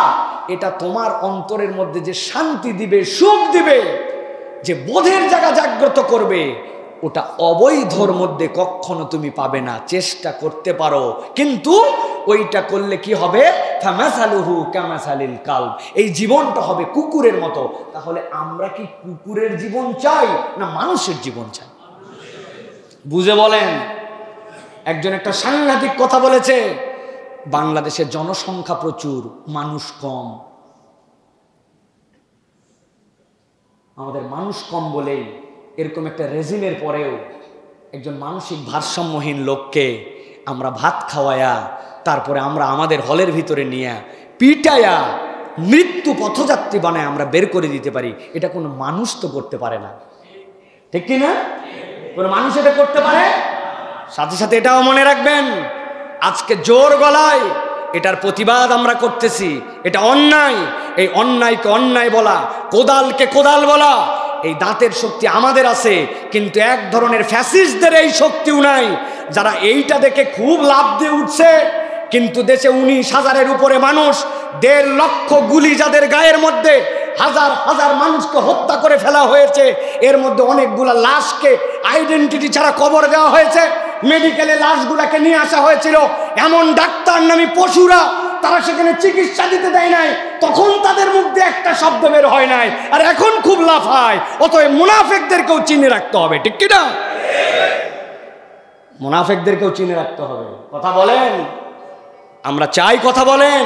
এটা তোমার অন্তরের মধ্যে যে শান্তি দিবে, সুখ দিবে, যে বোধের জায়গা জাগ্রত করবে, ওটা অবৈধর মধ্যে কখনো তুমি পাবে না। চেষ্টা করতে পারো, কিন্তু ওইটা করলে কি হবে? ফামাসালুহু কামাসালিল কালব, এই জীবনটা হবে কুকুরের মতো। তাহলে আমরা কি কুকুরের জীবন চাই না মানুষের জীবন চাই? বুঝে বলেন। একজন একটা সাংঘাতিক কথা বলেছে, বাংলাদেশের জনসংখ্যা প্রচুর, মানুষ কম। আমাদের মানুষ কম বলেই এরকম একটা রেজিমের পরেও একজন মানসিক ভারসাম্যহীন লোককে আমরা ভাত খাওয়ায়া, তারপরে আমরা আমাদের হলের ভিতরে নিয়ে পিটায়া মৃত্যু পথযাত্রী বানায় আমরা বের করে দিতে পারি। এটা কোনো মানুষ তো করতে পারে না, ঠিক কিনা? কোনো মানুষ এটা করতে পারে? সাথে সাথে এটাও মনে রাখবেন, আজকে জোর গলায় এটার প্রতিবাদ আমরা করতেছি, এটা অন্যায়। এই অন্যায়কে অন্যায় বলা, কোদালকে কোদাল বলা, এই দাঁতের শক্তি আমাদের আছে, কিন্তু এক ধরনের ফ্যাসিস্টদের এই শক্তিও নাই, যারা এইটা দেখে খুব লাভ দিয়ে উঠছে। কিন্তু দেশে 19,000-এর উপরে মানুষ, 1.5 লক্ষ গুলি যাদের গায়ের মধ্যে, হাজার হাজার মানুষকে হত্যা করে ফেলা হয়েছে, এর মধ্যে অনেকগুলা লাশকে আইডেন্টিটি ছাড়া কবর দেওয়া হয়েছে। মেডিকেলে লাশগুলাকে নিয়ে আসা হয়েছিল, এমন ডাক্তার নামী পশুরা, তারা সেখানে চিকিৎসা দিতে দেয় নাই, তখন তাদের মুখ দিয়ে একটা শব্দ বের হয় নাই, আর এখন খুব লাফায়। অতএব মুনাফিকদেরকেও চিনে রাখতে হবে, ঠিক কিনা? মুনাফিকদেরকেও চিনে রাখতে হবে। কথা বলেন, আমরা চাই কথা বলেন,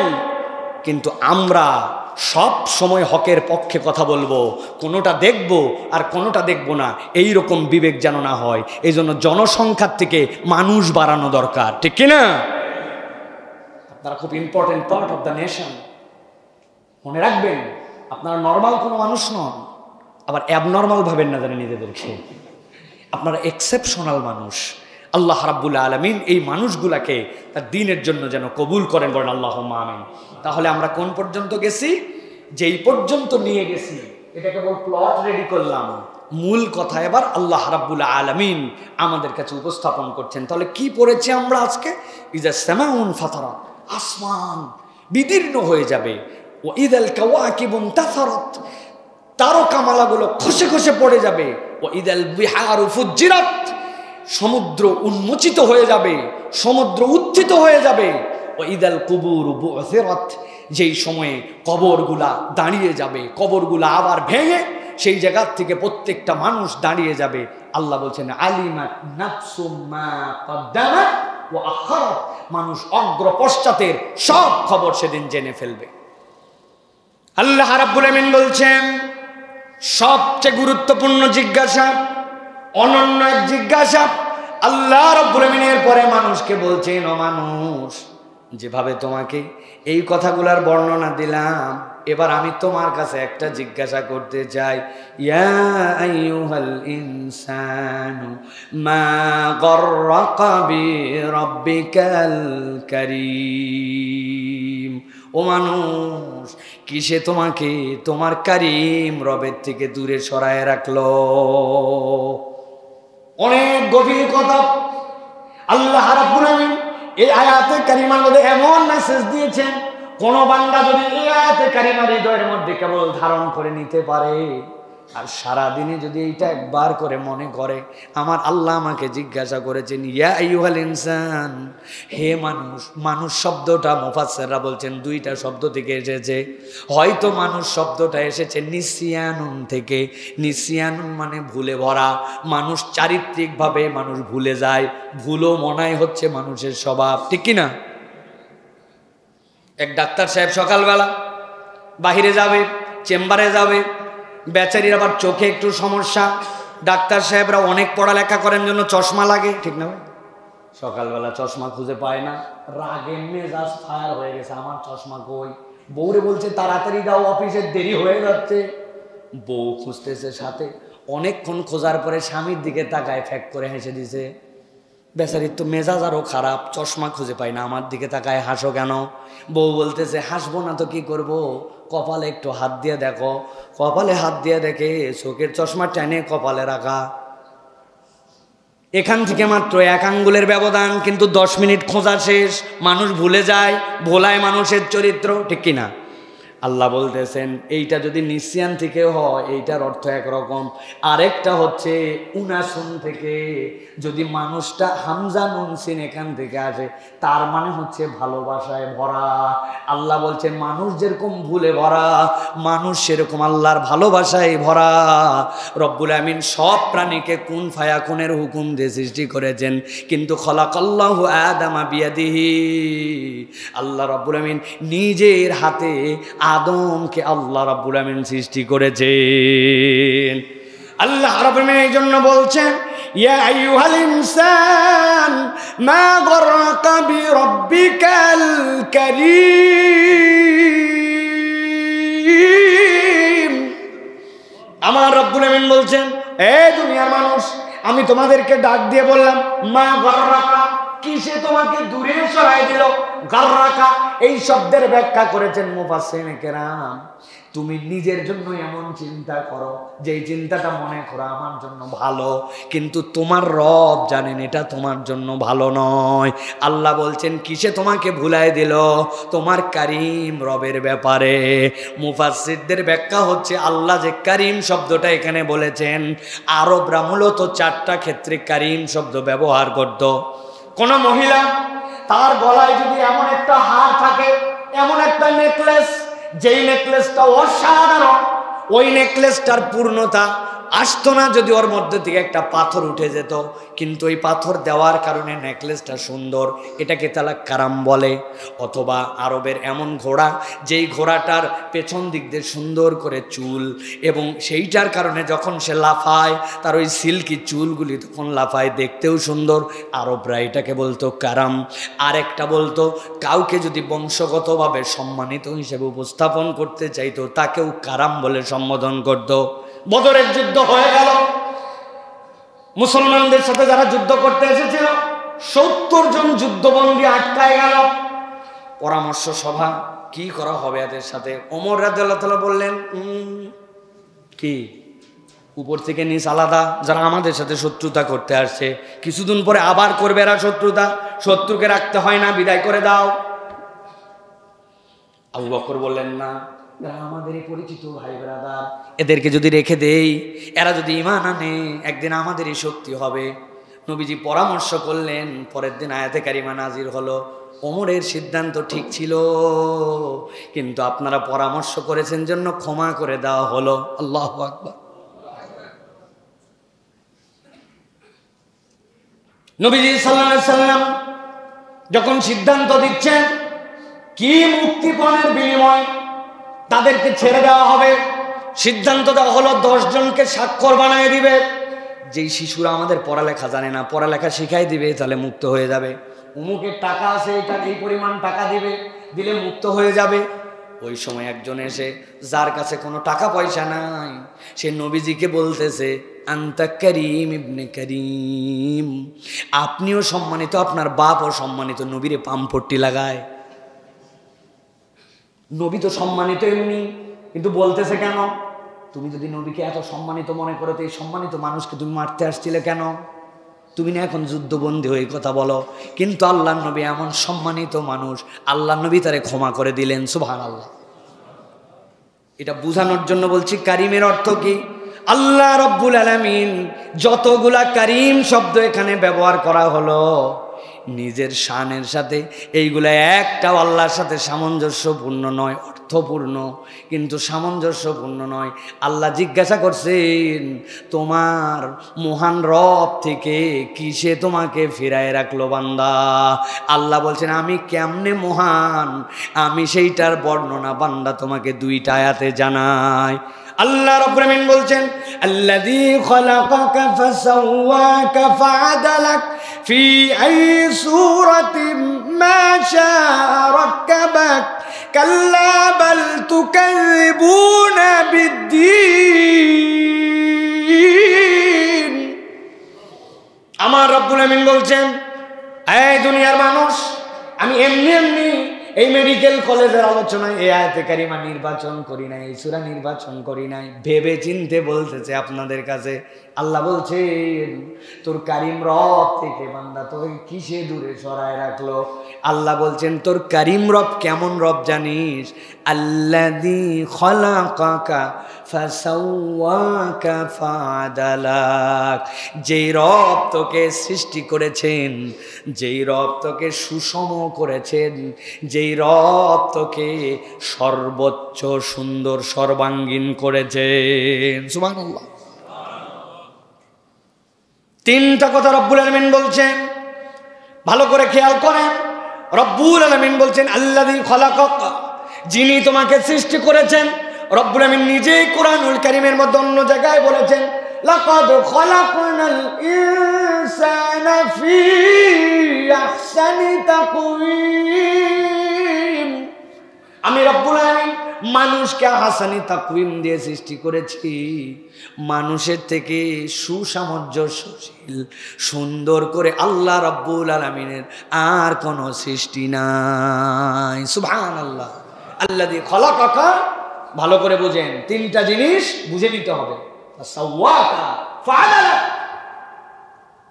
কিন্তু আমরা সব সময় হকের পক্ষে কথা বলবো, কোনোটা দেখব আর কোনোটা দেখব না, এই রকম বিবেক যেন না হয়। এই জন্য জনসংখ্যার থেকে মানুষ বাড়ানো দরকার, ঠিক কিনা? আপনারা খুব important part of the nation, মনে রাখবেন। আপনারা নর্মাল কোনো মানুষ নন, আবার অ্যাবনর্মাল ভাবেন না জানেন নিজেদেরকে, আপনারা এক্সেপশনাল মানুষ। আল্লাহ রাব্বুল আলামিন এই মানুষগুলাকে তার দ্বীনের জন্য যেন কবুল করেন, বলেন আল্লাহুম্মা আমিন। তাহলে আমরা কোন পর্যন্ত গেছি? যেই পর্যন্ত নিয়ে গেছি এটা কেবল প্লট রেডি করলাম, মূল কথা এবার আল্লাহ রাব্বুল আলামিন আমাদের কাছে উপস্থাপন করছেন। তাহলে কি পড়েছি আমরা আজকে? ইজা সামাউন ফাতারাত, আসমান বিদীর্ণ হয়ে যাবে। ওয়া ইদাল কাওয়াকিবু ইনতাসারাত, তারকামালাগুলো খসে খসে পড়ে যাবে। ওয়া ইদাল বিহারু ফুজ্জিরাত, সমুদ্র উন্মোচিত হয়ে যাবে, সমুদ্র উত্থিত হয়ে যাবে। ও ইদাল কুবুর বুসিরাত, যেই সময়ে কবরগুলা দাঁড়িয়ে যাবে, কবরগুলা আবার ভেঙে সেই জায়গা থেকে প্রত্যেকটা মানুষ দাঁড়িয়ে যাবে। আল্লাহ বলছেন আলিমাত নাফসুম মা কদ্দামাত ওয়া আখারাত, মানুষ অগ্র পশ্চাতের সব খবর সেদিন জেনে ফেলবে। আল্লাহ রাব্বুল আমিন বলছেন সবচেয়ে গুরুত্বপূর্ণ জিজ্ঞাসা, অনন্য এক জিজ্ঞাসা আল্লাহ রাব্বুল আমিনের পরে মানুষকে বলছেন, ও মানুষ, যেভাবে তোমাকে এই কথাগুলার বর্ণনা দিলাম এবার আমি তোমার কাছে একটা জিজ্ঞাসা করতে চাই, ইয়া আইয়ুহাল ইনসানু মা গররাকা বিরাব্বিকাল কারীম। ও মানুষ, কিসে তোমাকে তোমার কারীম রবের থেকে দূরে সরায় রাখলো? অনেক গভীর কথা। আল্লাহ রাব্বুল আলামিন এই আয়াতে কারিমার মধ্যে এমন মেসেজ দিয়েছেন, কোন বান্দা যদি এই আয়াতে কারিমার হৃদয়ের মধ্যে কেবল ধারণ করে নিতে পারে আর সারাদিনে যদি এইটা একবার করে মনে করে, আমার আল্লাহ আমাকে জিজ্ঞাসা করেছেন ইয়া আইয়ুহাল ইনসান, হে মানুষ। মানুষ শব্দটা মুফাসসিররা বলছেন দুইটা শব্দ থেকে এসেছে। হয়তো মানুষ শব্দটা এসেছে নিসিয়ানুন থেকে। নিসিয়ানুন মানে ভুলে ভরা। মানুষ চারিত্রিকভাবে মানুষ ভুলে যায়, ভুলও মনাই হচ্ছে মানুষের স্বভাব, ঠিক কিনা? এক ডাক্তার সাহেব সকালবেলা বাহিরে যাবে, চেম্বারে যাবে, বেচারির আবার চোখে একটু সমস্যা। ডাক্তার সাহেবরা অনেক পড়ালেখা করেন জন্য চশমা লাগে, ঠিক না? সকালবেলা চশমা খুঁজে পায় না, রাগে মেজাজ ফায়ার হয়ে গেছে, আমার চশমা কই? বউরে বলছে তাড়াতাড়ি দাও, অফিসের দেরি হয়ে যাচ্ছে। বউ খুঁজতেছে সাথে, অনেকক্ষণ খোঁজার পরে স্বামীর দিকে তাকায় ফ্যাক করে হেসে দিছে। বেচারির তো মেজাজ আরও খারাপ, চশমা খুঁজে পাই না, আমার দিকে তাকায় হাসো কেন? বউ বলতেছে হাসবো না তো কি করব, কপালে একটু হাত দিয়ে দেখো। কপালে হাত দিয়ে দেখে চোখের চশমা টেনে কপালে রাখা। এখান থেকে মাত্র 1 আঙ্গুলের ব্যবধান, কিন্তু 10 মিনিট খোঁজা শেষ। মানুষ ভুলে যায়, ভোলায় মানুষের চরিত্র, ঠিক কিনা? আল্লাহ বলতেছেন এইটা যদি নিসিয়ান থেকে হয় এইটার অর্থ একরকম, আরেকটা হচ্ছে উনাসুন থেকে। যদি মানুষটা হামজা নুন সিন এখান থেকে আসে, তার মানে হচ্ছে ভালোবাসায় ভরা। আল্লাহ বলছেন মানুষ যেরকম ভুলে ভরা, মানুষ সেরকম আল্লাহর ভালোবাসায় ভরা। রব্বুল আমিন সব প্রাণীকে কুন ফায়াকুনের হুকুম দিয়ে সৃষ্টি করেছেন, কিন্তু খলাকাল্লাহু আদামা বিয়াদিহি। আল্লাহ রব্বুল আমিন নিজের হাতে আদমকে আল্লাহ রাব্বুল আমিন সৃষ্টি করেছেন। আল্লাহ রাব্বুল আমিন এই জন্য বলছেন ইয়া আইয়ুহাল ইনসান মা গররাকা বিরাব্বিকাল কারীম। আমার রাব্বুল আমিন বলছেন এ দুনিয়ার মানুষ, আমি তোমাদেরকে ডাক দিয়ে বললাম মা গররাকা, কিসে তোমাকে দূরে সরাই দিল? গাররাকা এই শব্দের ব্যাখ্যা করেছেন মুফাসসিরিনে কেরাম, তুমি নিজের জন্য এমন চিন্তা করো যে এই চিন্তাটা মনে করো আমার জন্য ভালো, কিন্তু তোমার রব জানেন এটা তোমার জন্য ভালো নয়। আল্লাহ বলছেন কিসে তোমাকে ভুলাই দিল? তোমার কারীম রবের ব্যাপারে। মুফাসসিরদের ব্যাখ্যা হচ্ছে আল্লাহ যে কারীম শব্দটা এখানে বলেছেন, আরবরা মূলত 4টা ক্ষেত্রে কারীম শব্দ ব্যবহার করত। কোন মহিলা তার গলায় যদি এমন একটা হার থাকে, এমন একটা নেকলেস, যেই নেকলেসটা অসাধারণ, ওই নেকলেসটার পূর্ণতা আসতো না যদি ওর মধ্যে থেকে একটা পাথর উঠে যেত, কিন্তু ওই পাথর দেওয়ার কারণে নেকলেসটা সুন্দর, এটাকে তালা কারাম বলে। অথবা আরবের এমন ঘোড়া, যেই ঘোড়াটার পেছন দিক দিয়ে সুন্দর করে চুল, এবং সেইটার কারণে যখন সে লাফায় তার ওই সিল্কি চুলগুলি তখন লাফায়, দেখতেও সুন্দর, আরবরা এটাকে বলতো কারাম। আরেকটা বলতো কাউকে যদি বংশগতভাবে সম্মানিত হিসেবে উপস্থাপন করতে চাইতো তাকেও কারাম বলে সম্বোধন করতো। বদরের যুদ্ধ হয়ে গেল, মুসলমানদের সাথে যারা যুদ্ধ করতে এসেছিল 70 জন যুদ্ধবন্দী আটকায় গেল। পরামর্শ সভা, কি করা হবে এদের সাথে? ওমর রাদিয়াল্লাহু তাআলা বললেন কি উপর থেকে নিচ আলাদা, যারা আমাদের সাথে শত্রুতা করতে আসছে কিছুদিন পরে আবার করবে এরা শত্রুতা, শত্রুকে রাখতে হয় না, বিদায় করে দাও। আবু বকর বললেন না, আমাদেরই পরিচিত ভাই ব্রাদার, এদেরকে যদি রেখে দেই, এরা যদি ঈমান আনে একদিন আমাদেরই শক্তি হবে। নবীজি পরামর্শ করলেন, পরের দিন আয়াতে কারিমা নাজির হলো, ওমরের সিদ্ধান্ত ঠিক ছিল, কিন্তু আপনারা পরামর্শ করেছেন জন্য ক্ষমা করে দেওয়া হলো। আল্লাহু আকবার। নবীজি সাল্লাল্লাহু আলাইহি সাল্লাম যখন সিদ্ধান্ত দিচ্ছেন কি মুক্তিপণের বিনিময় তাদেরকে ছেড়ে দেওয়া হবে, সিদ্ধান্ত দেওয়া হলো 10 জনকে স্বাক্ষর বানিয়ে দিবে। যেই শিশুরা আমাদের পড়ালেখা জানে না, পড়ালেখা শিখাই দিবে, তাহলে মুক্ত হয়ে যাবে। অমুকের টাকা আছে, এটা এই পরিমাণ টাকা দিবে, দিলে মুক্ত হয়ে যাবে। ওই সময় একজন এসে, যার কাছে কোনো টাকা পয়সা নাই, সে নবীজিকে বলতেছে, আনতা করিম ইবনে করিম, আপনিও সম্মানিত, আপনার বাপও সম্মানিত। নবীরে পামপট্টি লাগায়। নবী তো সম্মানিত এমনি, কিন্তু বলতেছে কেন? তুমি যদি নবীকে এত সম্মানিত মনে করো, তো এই সম্মানিত মানুষকে তুমি মারতে আসছিলে কেন? তুমি না এখন যুদ্ধবন্দী হয়ে কথা বলো। কিন্তু আল্লাহ নবী এমন সম্মানিত মানুষ, আল্লাহ নবী তারে ক্ষমা করে দিলেন। সুবহানাল্লাহ। এটা বোঝানোর জন্য বলছি, কারিমের অর্থ কি? আল্লাহ রব্বুল আলামিন যতগুলা কারিম শব্দ এখানে ব্যবহার করা হলো, নিজের শানের সাথে এইগুলা একটাও আল্লাহর সাথে সামঞ্জস্যপূর্ণ নয়, অর্থপূর্ণ কিন্তু সামঞ্জস্যপূর্ণ নয়। আল্লাহ জিজ্ঞাসা করছেন, তোমার মহান রব থেকে কিসে তোমাকে ফিরায় রাখলো বান্দা? আল্লাহ বলছেন, আমি কেমনে মহান, আমি সেইটার বর্ণনা বান্দা তোমাকে দুইটা আয়াতে জানাই। আল্লাহ রাব্বুল আলামিন বলছেন, আল্লাযী খালাকাকা ফাসাওয়াকা ফাআদালাক ফি আই সূরাতিন মা শাআ রাক্কাবাক কাল্লা বাল তুকাযিবুনা বিদ্দীন। আমার রাব্বুল আলামিন বলছেন, এই দুনিয়ার মানুষ, আমি এমনি এমনি এই মেডিকেল কলেজের আলোচনায় এই আয়াতে কারিমা নির্বাচন করি নাই, এই সূরা নির্বাচন করি নাই, ভেবে চিনতে বলতেছে আপনাদের কাছে। আল্লাহ বলছেন, তোর কারিম রব থেকে বান্দা তোর কিসে দূরে সরায় রাখলো? আল্লাহ বলছেন, তোর কারিম রব কেমন রব জানিস? আল্লাযী খালাকাকা ফাসাওয়াকা ফাআদালাক, যেই রব তোকে সৃষ্টি করেছেন, যেই রব তোকে সুষম করেছেন, যেই রব তোকে সর্বোচ্চ সুন্দর সর্বাঙ্গীন করেছেন। সুবহানাল্লাহ। তিনটা কথা রব্বুল আলামিন বলছেন, ভালো করে খেয়াল করেন। রব্বুল আলামিন বলছেন, আল্লাযী খালাকাকা, যিনি তোমাকে সৃষ্টি করেছেন। রব্বুল আলামিন নিজেই কোরআনুল কারীমের মধ্যে অন্য জায়গায় বলেছেন, লাকাদ খালাকনাল ইনসানা ফি আহসানি তাকওয়িম। আমি রব্বুল আলামিন মানুষকে আহসানি তাকওয়িম দিয়ে সৃষ্টি করেছি। মানুষের থেকে সুসামঞ্জস্যশীল, সুন্দর করে আল্লাহ রব্বুল আলামিনের আর কোনো সৃষ্টি নাই। সুবহানাল্লাহ। আল্লাযী খালাকাকা, ভালো করে বুঝেন, তিনটা জিনিস বুঝে নিতে হবে। সাওয়াকা ফাআদালাক,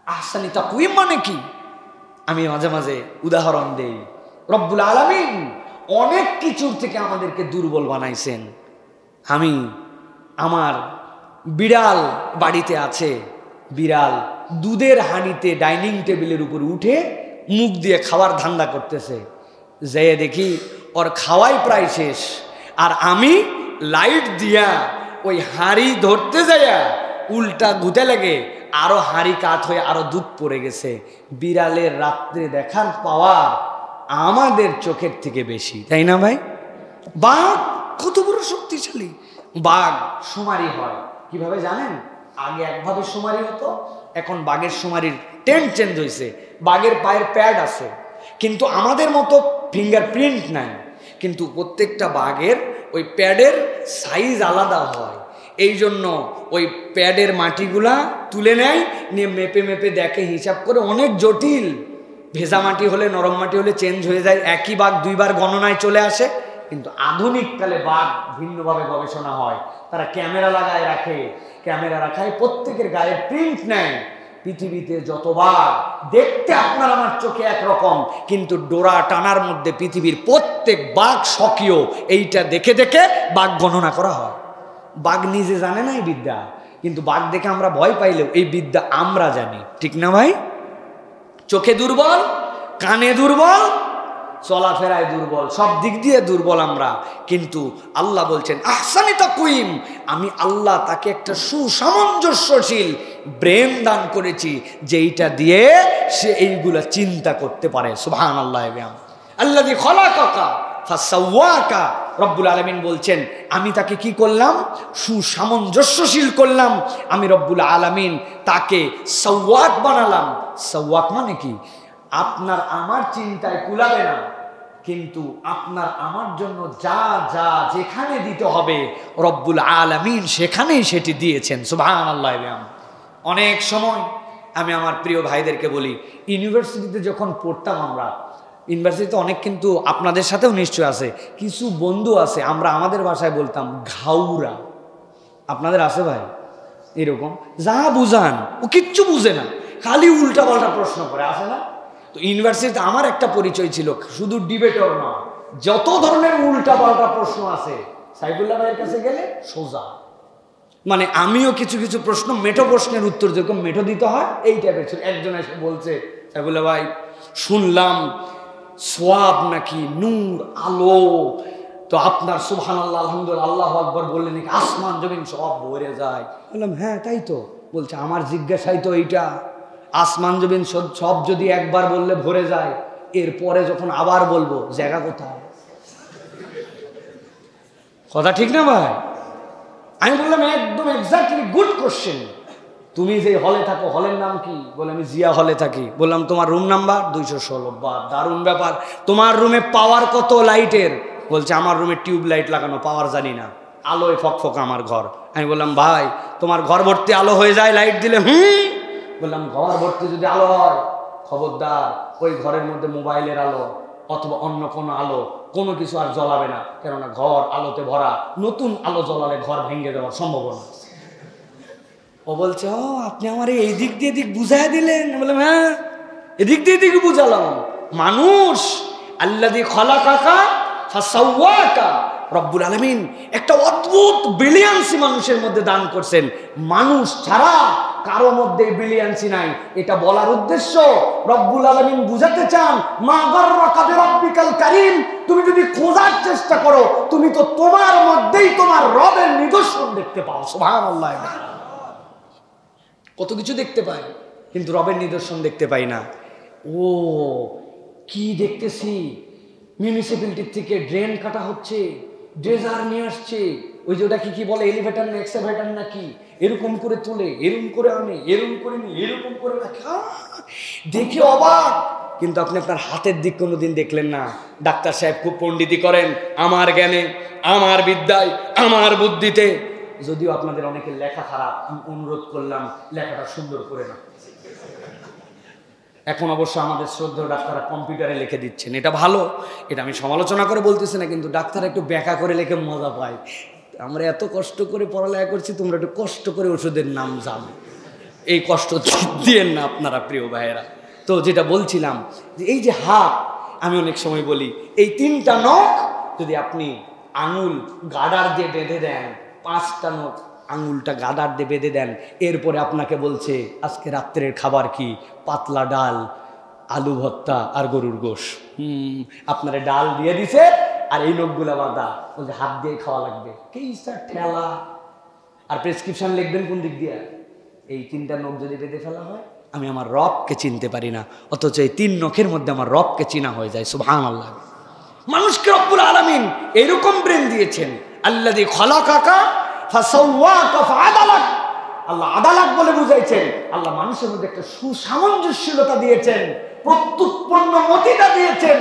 আহসানি তাকওয়িম মানে কি? আমি মাঝে মাঝে উদাহরণ দেই। রব্বুল আলামিন অনেক কিছুর থেকে আমাদেরকে দুর্বল বানাইছেন। আমি, আমার বিড়াল বাড়িতে আছে, বিড়াল দুধের হাঁড়িতে ডাইনিং টেবিলের উপর উঠে মুখ দিয়ে খাওয়ার ধান্দা করতেছে। যেয়ে দেখি ওর খাওয়াই প্রায় শেষ, আর আমি লাইট দিয়া ওই হাঁড়ি ধরতে যাইয়া উল্টা ঘুতে লেগে আরো হাঁড়ি কাত হয়ে আরো দুধ পড়ে গেছে। বিড়ালের রাত্রে দেখার পাওয়ার আমাদের চোখের থেকে বেশি, তাই না ভাই? বাঘ কত বড় শক্তিশালী। বাঘ শুমারি হয় কিভাবে জানেন? আগে একভাবে শুমারি হতো, এখন বাঘের শুমারির টেন্ট চেঞ্জ হয়েছে। বাঘের পায়ের প্যাড আছে, কিন্তু আমাদের মতো ফিঙ্গারপ্রিন্ট নাই। কিন্তু প্রত্যেকটা বাঘের ওই প্যাডের সাইজ আলাদা হয়। এই জন্য ওই প্যাডের মাটিগুলা তুলে নেয়, নিয়ে মেপে মেপে দেখে, হিসাব করে, অনেক জটিল। ভেজা মাটি হলে, নরম মাটি হলে চেঞ্জ হয়ে যায়। একই বাঘ দুইবার গণনায় চলে আসে। কিন্তু আধুনিককালে বাঘ ভিন্নভাবে গবেষণা হয়। তারা ক্যামেরা লাগায় রাখে, ক্যামেরা রাখায় প্রত্যেকের গায়ে প্রিন্ট নেয়। পৃথিবীতে যত বাঘ দেখতে আপনার আমার চোখে একরকম, কিন্তু ডোরা টানার মধ্যে পৃথিবীর প্রত্যেক বাঘ স্বকীয়। এইটা দেখে দেখে বাঘ গণনা করা হয়। বাঘ নিজে জানে না এই বিদ্যা, কিন্তু বাঘ দেখে আমরা ভয় পাইলেও এই বিদ্যা আমরা জানি, ঠিক না ভাই? চোখে দুর্বল, কানে দুর্বল, চলাফেরায় দুর্বল, সব দিক দিয়ে দুর্বল আমরা। কিন্তু আল্লাহ বলছেন আহসানি তাকওয়িম, আমি আল্লাহ তাকে একটা সুসামঞ্জস্যশীল ব্রেন দান করেছি, যেইটা দিয়ে সে এইগুলা চিন্তা করতে পারে। সুবহানাল্লাহ। আল্লাযী খালাকাকা ফাসাওয়াকা, রব্বুল আলামিন বলছেন আমি তাকে কি করলাম? সুসামঞ্জস্যশীল করলাম। আমি রব্বুল আলামিন তাকে সাওয়াক বানালাম। সাওয়াক মানে কি? আপনার আমার চিন্তায় কুলাবে না, কিন্তু আপনার আমার জন্য যা যা যেখানে দিতে হবে রব্বুল আলামিন সেখানেই সেটি দিয়েছেন। সুবহানাল্লাহ। অনেক সময় আমি আমার প্রিয় ভাইদেরকে বলি, ইউনিভার্সিটিতে যখন পড়তাম আমরা, ইউনিভার্সিটিতে অনেক কিন্তু আপনাদের সাথেও নিশ্চয় আছে, কিছু বন্ধু আছে আমরা আমাদের ভাষায় বলতাম ঘাউরা। আপনাদের আছে ভাই এরকম? যা বুঝান ও কিচ্ছু বুঝে না, খালি উল্টা পাল্টা প্রশ্ন করে, আসে না? তো ইউনিভার্সিটিতে আমার একটা পরিচয় ছিল, শুধু ডিবেটর না, যত ধরনের উল্টা পাল্টা প্রশ্ন আছে সাইফুল্লাহ ভাইয়ের কাছে গেলে সোজা। মানে আমিও কিছু কিছু প্রশ্ন, মেঠো প্রশ্নের উত্তর যেরকম মেঠো দিতে হয় এই টাইপের ছিল। একজন এসে বলছে, সাইফুল্লাহ ভাই শুনলাম সোয়াব নাকি নূর, আলো, তো আপনার সুবহানাল্লাহ আলহামদুলিল্লাহ আল্লাহু আকবার বললে নাকি আসমান জমিন সব ভরে যায়। বললাম হ্যাঁ তাই তো। বলছে আমার জিজ্ঞাসাই তো এইটা, আসমান জমিন সব যদি একবার বললে ভরে যায়, এরপরে যখন আবার বলবো জায়গা কোথায়? কথা ঠিক না ভাই? আমি বললাম একদম এক্স্যাক্টলি, গুড কোশ্চেন। তুমি যে হলে থাকো, হলের নাম কি? বলে আমি জিয়া হলে থাকি। বললাম তোমার রুম নাম্বার? 216। বা দারুণ ব্যাপার। তোমার রুমে পাওয়ার কত লাইটের? বলছে আমার রুমে টিউব লাইট লাগানো, পাওয়ার জানি না, আলোয় ফকফকা আমার ঘর। আমি বললাম ভাই তোমার ঘর ভর্তি আলো হয়ে যায় লাইট দিলে? বললাম ঘর ভর্তি যদি আলো হয়, খবরদার ওই ঘরের মধ্যে মোবাইলের আলো অথবা অন্য কোনো আলো কোনো কিছু আর জ্বলাবে না, কেননা ঘর আলোতে ভরা, নতুন আলো জ্বলালে ঘর ভেঙে দেওয়ার সম্ভাবনা। ও বলছে ও আপনি আমার এই দিক দিয়ে দিক বুঝাই দিলেন। বললাম হ্যাঁ এদিক দিয়ে দিক বুঝালাম। মানুষ আল্লাযী খালাকাকা ফাসাওয়াকা, রব্বুল আলামিন একটা অদ্ভুত ব্রিলিয়ান্সি মানুষের মধ্যে দান করছেন। মানুষ ছাড়া কারো মধ্যে ব্রিলিয়ান্সি নাই। এটা বলার উদ্দেশ্য রব্বুল আলামিন বুঝাতে চান, মা গাররাকা বিরাব্বিকাল কারীম, তুমি যদি খোঁজার চেষ্টা করো তুমি তো তোমার মধ্যেই তোমার রবের নিদর্শন দেখতে পাও। সুবহানাল্লাহ। কত কিছু দেখতে পাই কিন্তু রবের নিদর্শন দেখতে পাই না। ও কি দেখতেছি, মিউনিসিপ্যালিটির থেকে ড্রেন কাটা হচ্ছে, ড্রেজার নিয়ে আসছে, ওই যে ওটা কি বলে এলিভেটর না এক্সকাভেটর নাকি, এরকম করে তোলে, এরকম করে আনে, এরকম করে নিয়ে এরকম করে রাখে, দেখে অবাক। কিন্তু আপনি আপনার হাতের দিক কোনোদিন দেখলেন না। ডাক্তার সাহেব খুব পণ্ডিতি করেন আমার জ্ঞানে, আমার বিদ্যায়, আমার বুদ্ধিতে। যদিও আপনাদের অনেকের লেখা খারাপ, আমি অনুরোধ করলাম লেখাটা সুন্দর করে না। এখন অবশ্য আমাদের শ্রদ্ধেয় ডাক্তাররা কম্পিউটারে লিখে দিচ্ছেন, এটা ভালো, এটা আমি সমালোচনা করে বলতেছি না, কিন্তু ডাক্তার একটু ব্যাখ্যা করে লিখে মজা পায়। আমরা এত কষ্ট করে পড়ালেখা করছি, তোমরা একটু কষ্ট করে ওষুধের নাম জানো, এই কষ্ট দিয়েন না আপনারা প্রিয় ভাইয়েরা। তো যেটা বলছিলাম যে এই যে হাত, আমি অনেক সময় বলি এই 3টা নখ যদি আপনি আঙুল গাডার দিয়ে বেঁধে দেন, 5টা নখ আঙুলটা গাডার দিয়ে বেঁধে দেন, এরপরে আপনাকে বলছে আজকে রাত্রের খাবার কি? পাতলা ডাল, আলু ভর্তা আর গরুর গোশ। আপনারে ডাল দিয়ে দিছে আর এই নখগুলা বাঁধা, বলছে হাত দিয়ে খাওয়া লাগবে, কি ঠেলা। আর প্রেসক্রিপশন লিখবেন কোন দিক দিয়ে? এই 3টা নখ যদি বেঁধে ফেলা হয়, আমি আমার রবকে চিনতে পারি না, অথচ এই 3 নখের মধ্যে আমার রবকে চিনা হয়ে যায়। সুবহানাল্লাহ। মানুষকে রব্বুল আলামিন এরকম ব্রেন দিয়েছেন, আল্লাযী খালাকাকা ফাসাওয়াকা ফাআদালাক। আল্লাহ আদালাত বলে বুঝাইছেন, আল্লাহ মানুষের মধ্যে একটা সুসামঞ্জস্যতা দিয়েছেন, প্রত্যুৎপন্ন মতিটা দিয়েছেন।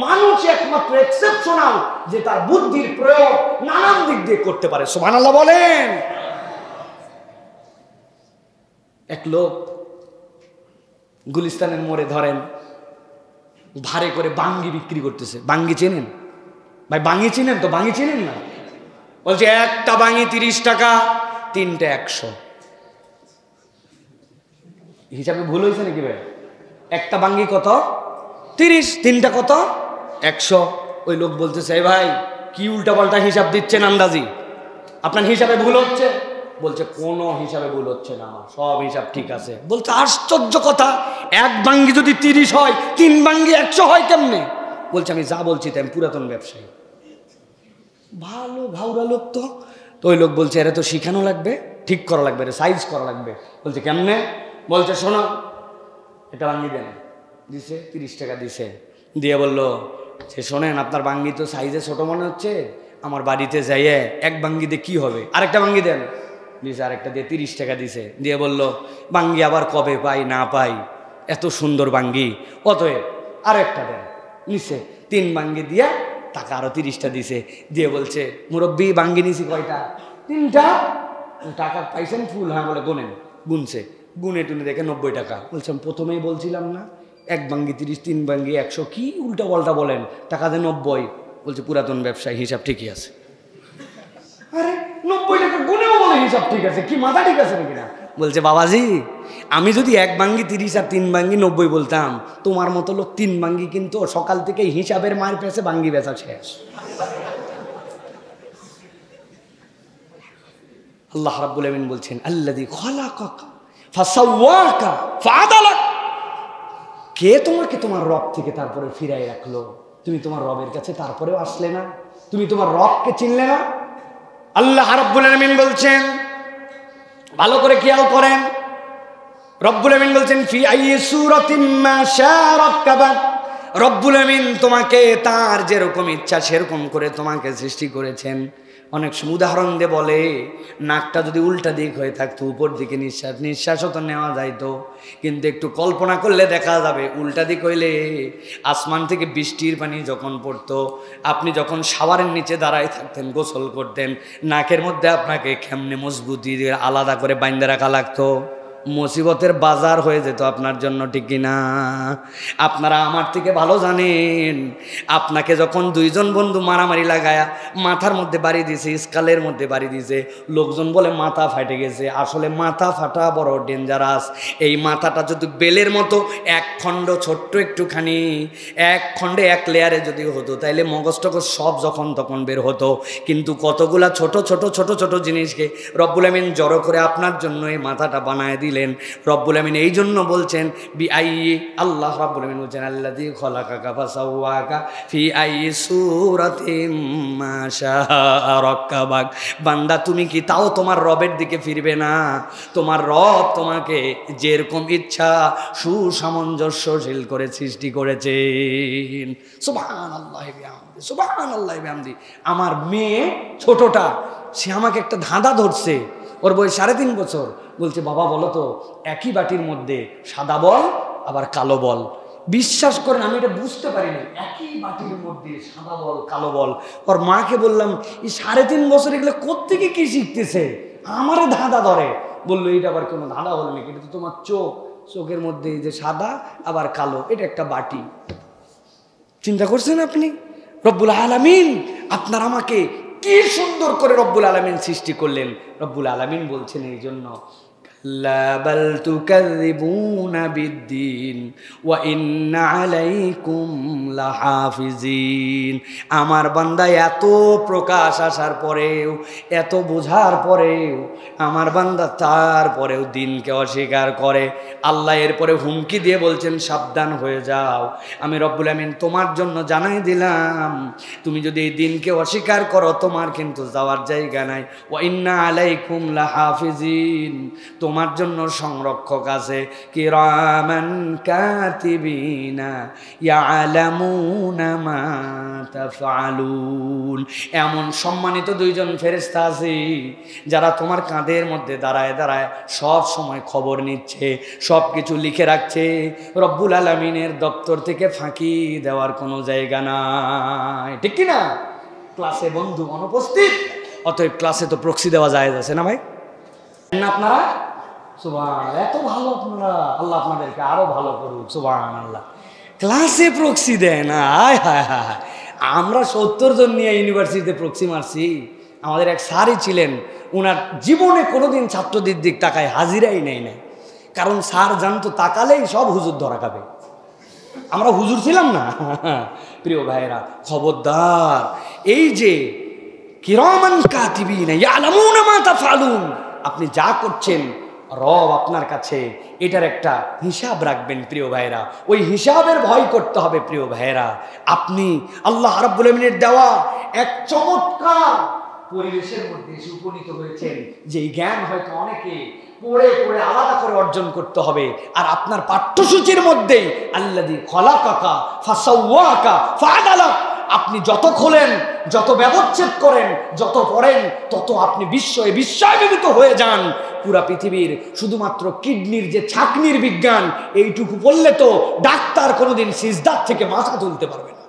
মানুষ একমাত্র এক্সেপশনাল যে তার বুদ্ধির প্রয়োগ নানান দিক দিয়ে করতে পারে। সুবহানাল্লাহ বলেন। এক লোক গুলিস্তানের মোড়ে ধরেন ভারে করে বাঙ্গি বিক্রি করতেছে। বাঙ্গি চেনেন ভাই? বাঙ্গি চিনেন তো? বাঙ্গি চিনেন না? বলছে একটা বাঙ্গি 30 টাকা, 3টে 100। হিসাবে ভুল হয়েছে নাকি ভাই? একটা বাঙ্গি কত? 30, 3টা কত? 100। ওই লোক বলতেছে ভাই কি উল্টাপাল্টা হিসাব দিচ্ছেন আন্দাজি, আপনার হিসাবে ভুল হচ্ছে। বলছে কোনো হিসাবে ভুল হচ্ছে না, আমার সব হিসাব ঠিক আছে। বলছে আশ্চর্য কথা, এক বাঙ্গি যদি 30 হয়, 3 বাঙ্গি 100 হয় কেমনে? বলছে আমি যা বলছি তাই, আমি পুরাতন ব্যবসায়ী। ভালো ঘাউরা লোক তো। তো ওই লোক বলছে এরা তো শিখানো লাগবে, ঠিক করা লাগবে, সাইজ করা লাগবে। বলছে কেমনে? বলছে শোনো, এটা বাঙ্গি দেন। দিছে 30 টাকা দিছে, দিয়ে বললো যে শোনেন আপনার বাঙ্গি তো সাইজে ছোট মনে হচ্ছে, আমার বাড়িতে যাইয়ে এক বাঙ্গিতে কি হবে, আরেকটা বাঙ্গি দেন। দিছে আরেকটা, দিয়ে 30 টাকা দিছে, দিয়ে বলল বাঙ্গি আবার কবে পাই না পাই, এত সুন্দর বাঙ্গি, অতএব আরেকটা দেন। নিছে 3 বাঙ্গি দিয়া টাকা আরো 30টা দিছে, দিয়ে বলছে মুরব্বী বাঙ্গি নিছি কয়টা? 3টা। টাকা পাইছেন ফুল? হ্যাঁ। বলে গোনেন। গুনছে, গুনে টুনে দেখে 90 টাকা। বলছেন প্রথমেই বলছিলাম না 1 বাঙ্গি 30, 3 বাঙ্গি 100, কি উল্টা পাল্টা বলেন, টাকা দিয়ে 90। বলছে পুরাতন ব্যবসায়ী, হিসাব ঠিকই আছে। আরে 90 টাকা গুনেও বলে হিসাব ঠিক আছে, কি মাথা ঠিক আছে নাকি না? বলছে বাবাজি, আমি যদি 1 বাঙ্গি 30 আর 3 বাঙ্গি 90 বলতাম, তোমার মতো লোক 3 বাঙ্গি কিন্তু সকাল থেকে হিসাবের মায়ের পেছে বাঙ্গি বেচা শেষ। আল্লাহ রাব্বুল আমিন বলছেন আল্লাযী খালাকাকা ফাসাওয়াকা ফাআদালাক। কে তোমাকে তোমার রব থেকে তারপরে ফিরাই রাখলো? তুমি তোমার রবের কাছে তারপরেও আসলে না, তুমি তোমার রবকে চিনলে না। আল্লাহ রাব্বুল আমিন বলছেন, ভালো করে খেয়াল করেন, রব্বুল আমিন বলছেন ফি আইয়ি সূরাতিন মা শাআ রাক্কাবাক। রব্বুল আমিন তোমাকে তার যেরকম ইচ্ছা সেরকম করে তোমাকে সৃষ্টি করেছেন। অনেক উদাহরণ দিয়ে বলে, নাকটা যদি উল্টা দিক হয়ে থাকতো, উপর দিকে নিঃশ্বাসও তো নেওয়া যাইতো, কিন্তু একটু কল্পনা করলে দেখা যাবে উল্টা দিক হইলে আসমান থেকে বৃষ্টির পানি যখন পড়তো, আপনি যখন শাওয়ারের নিচে দাঁড়ায় থাকতেন, গোসল করতেন, নাকের মধ্যে আপনাকে কেমনে মজবুতি দিয়ে আলাদা করে বাইন্ধে রাখা লাগতো, মুসিবতের বাজার হয়ে যেত আপনার জন্য, ঠিক কিনা? আপনারা আমার থেকে ভালো জানেন, আপনাকে যখন 2 জন বন্ধু মারামারি লাগায়া মাথার মধ্যে বাড়ি দিয়েছে, স্কালের মধ্যে বাড়ি দিয়েছে, লোকজন বলে মাথা ফাটে গেছে। আসলে মাথা ফাটা বড় ডেঞ্জারাস। এই মাথাটা যদি বেলের মতো এক খণ্ড ছোট্ট একটুখানি, এক খণ্ডে 1 লেয়ারে যদি হতো, তাইলে মগজটগজ সব যখন তখন বের হতো। কিন্তু কতগুলা ছোট ছোট ছোট ছোট জিনিসকে রব্বুল আমিন জড়ো করে আপনার জন্য এই মাথাটা বানায় দিলেন। রব্বুল আমিন এই জন্য বলছেন বিআইয়ি, আল্লাহ রাব্বুল আমিন বলছেন আল্লাযী খালাকাকা ফাসাওয়াকা ফি আইয়ি সূরাতিন মা শাআ রাক্কাবাক। বান্দা তুমি কি তাও তোমার রবের দিকে ফিরবে না? তোমার রব তোমাকে যেরকম ইচ্ছা সুসামঞ্জস্যশীল করে সৃষ্টি করেছেন। সুবহানাল্লাহি বিহামদি, সুবহানাল্লাহি বিহামদি। আমার মেয়ে ছোটটা, সে আমাকে একটা ধাঁধা ধরছে, ওর বয়স 3.5 বছর। বলছে বাবা বলো তো, একই বাটির মধ্যে সাদা বল আবার কালো বল। বিশ্বাস করেন আমি এটা বুঝতে পারিনি, একই বাটির মধ্যে সাদা বল কালো বল। ওর মাকে বললাম এই 3.5 বছর এগুলো কোত্থেকে কি শিখতেছে, আমারে ধাঁধা ধরে। বললো এটা আবার কোনো ধাঁধা হল নাকি, এটা তো তোমার চোখ, চোখের মধ্যে এই যে সাদা আবার কালো, এটা একটা বাটি। চিন্তা করছেন আপনি? রব্বুল আলামিন আপনার আমাকে কি সুন্দর করে রব্বুল আলামিন সৃষ্টি করলেন। রব্বুল আলামিন বলছেন এই জন্য কাল্লা বাল তুকাযযিবুনা বিদ্দীন ওয়া ইন্না আলাইকুম লাহাফিজিন। আমার বান্দা এত প্রকাশ আসার পরেও, এত বোঝার পরেও আমার বান্দা তারপরেও দিনকে অস্বীকার করে। আল্লাহ এরপরে হুমকি দিয়ে বলছেন সাবধান হয়ে যাও, আমি রব্বুল আমিন তোমার জন্য জানাই দিলাম, তুমি যদি এই দিনকে অস্বীকার করো তোমার কিন্তু যাওয়ার জায়গা নাই। ওয়া ইন্না আলাইকুম লাহাফিজিন, তোমার জন্য সংরক্ষক আছে, কিরামান কাতিবিনা ইয়ালামুনা মা তাফআলুন। এমন সম্মানিত 2 জন ফেরেশতা আছে যারা তোমার কাঁধের মধ্যে দাঁড়ায় দাঁড়ায় সব সময় খবর নিচ্ছে, সব কিছু লিখে রাখছে। রব্বুল আলামিনের দপ্তর থেকে ফাঁকি দেওয়ার কোনো জায়গা নাই, ঠিক কি না? ক্লাসে বন্ধু অনুপস্থিত, অতএব ক্লাসে তো প্রক্সি দেওয়া যায় আছে না ভাই? আপনারা সুবহানাল্লাহ, এত ভালো আপনারা, আল্লাহ আপনাদেরকে আরো ভালো করুক। সুবহানাল্লাহ, ক্লাসে প্রক্সি দেয় না? হায় হায় হায়, আমরা 70 জন নিয়ে ইউনিভার্সিটিতে প্রক্সি মারছি। আমাদের এক স্যারই ছিলেন, ওনার জীবনে কোনোদিন ছাত্রদের দিক তাকায় হাজিরাই নেই নাই, কারণ স্যার জানতো তাকালেই সব হুজুর ধরা খাবে। আমরা হুজুর ছিলাম না। প্রিয় ভাইরা খবরদার, এই যে কিরামান কাতিবিনা ইয়ালামুনা মা তাফআলুন, আপনি যা করছেন রব আপনার কাছে এটার একটা হিসাব রাখবেন প্রিয় ভাইরা, ওই হিসাবের ভয় করতে হবে প্রিয় ভাইরা। আপনি আল্লাহ রাব্বুল আমিনের দেওয়া এক চমৎকার পরিবেশের মধ্যে এসে উপনীত হয়েছেন, যে জ্ঞান হয়তো অনেকে পড়ে পড়ে আলাদা করে অর্জন করতে হবে। আর আপনার পাঠ্যসূচির মধ্যেই আল্লাযী খালাকাকা ফাসাওয়াকা ফাআদালাক, আপনি যত খোলেন, যত ব্যবচ্ছেদ করেন, যত পড়েন, তত আপনি বিস্ময়বিত হয়ে যান। পুরা পৃথিবীর শুধুমাত্র কিডনির যে ছাকনির বিজ্ঞান, এইটুকু পড়লে তো ডাক্তার কোনোদিন সিজদার থেকে মাথা তুলতে পারবে না।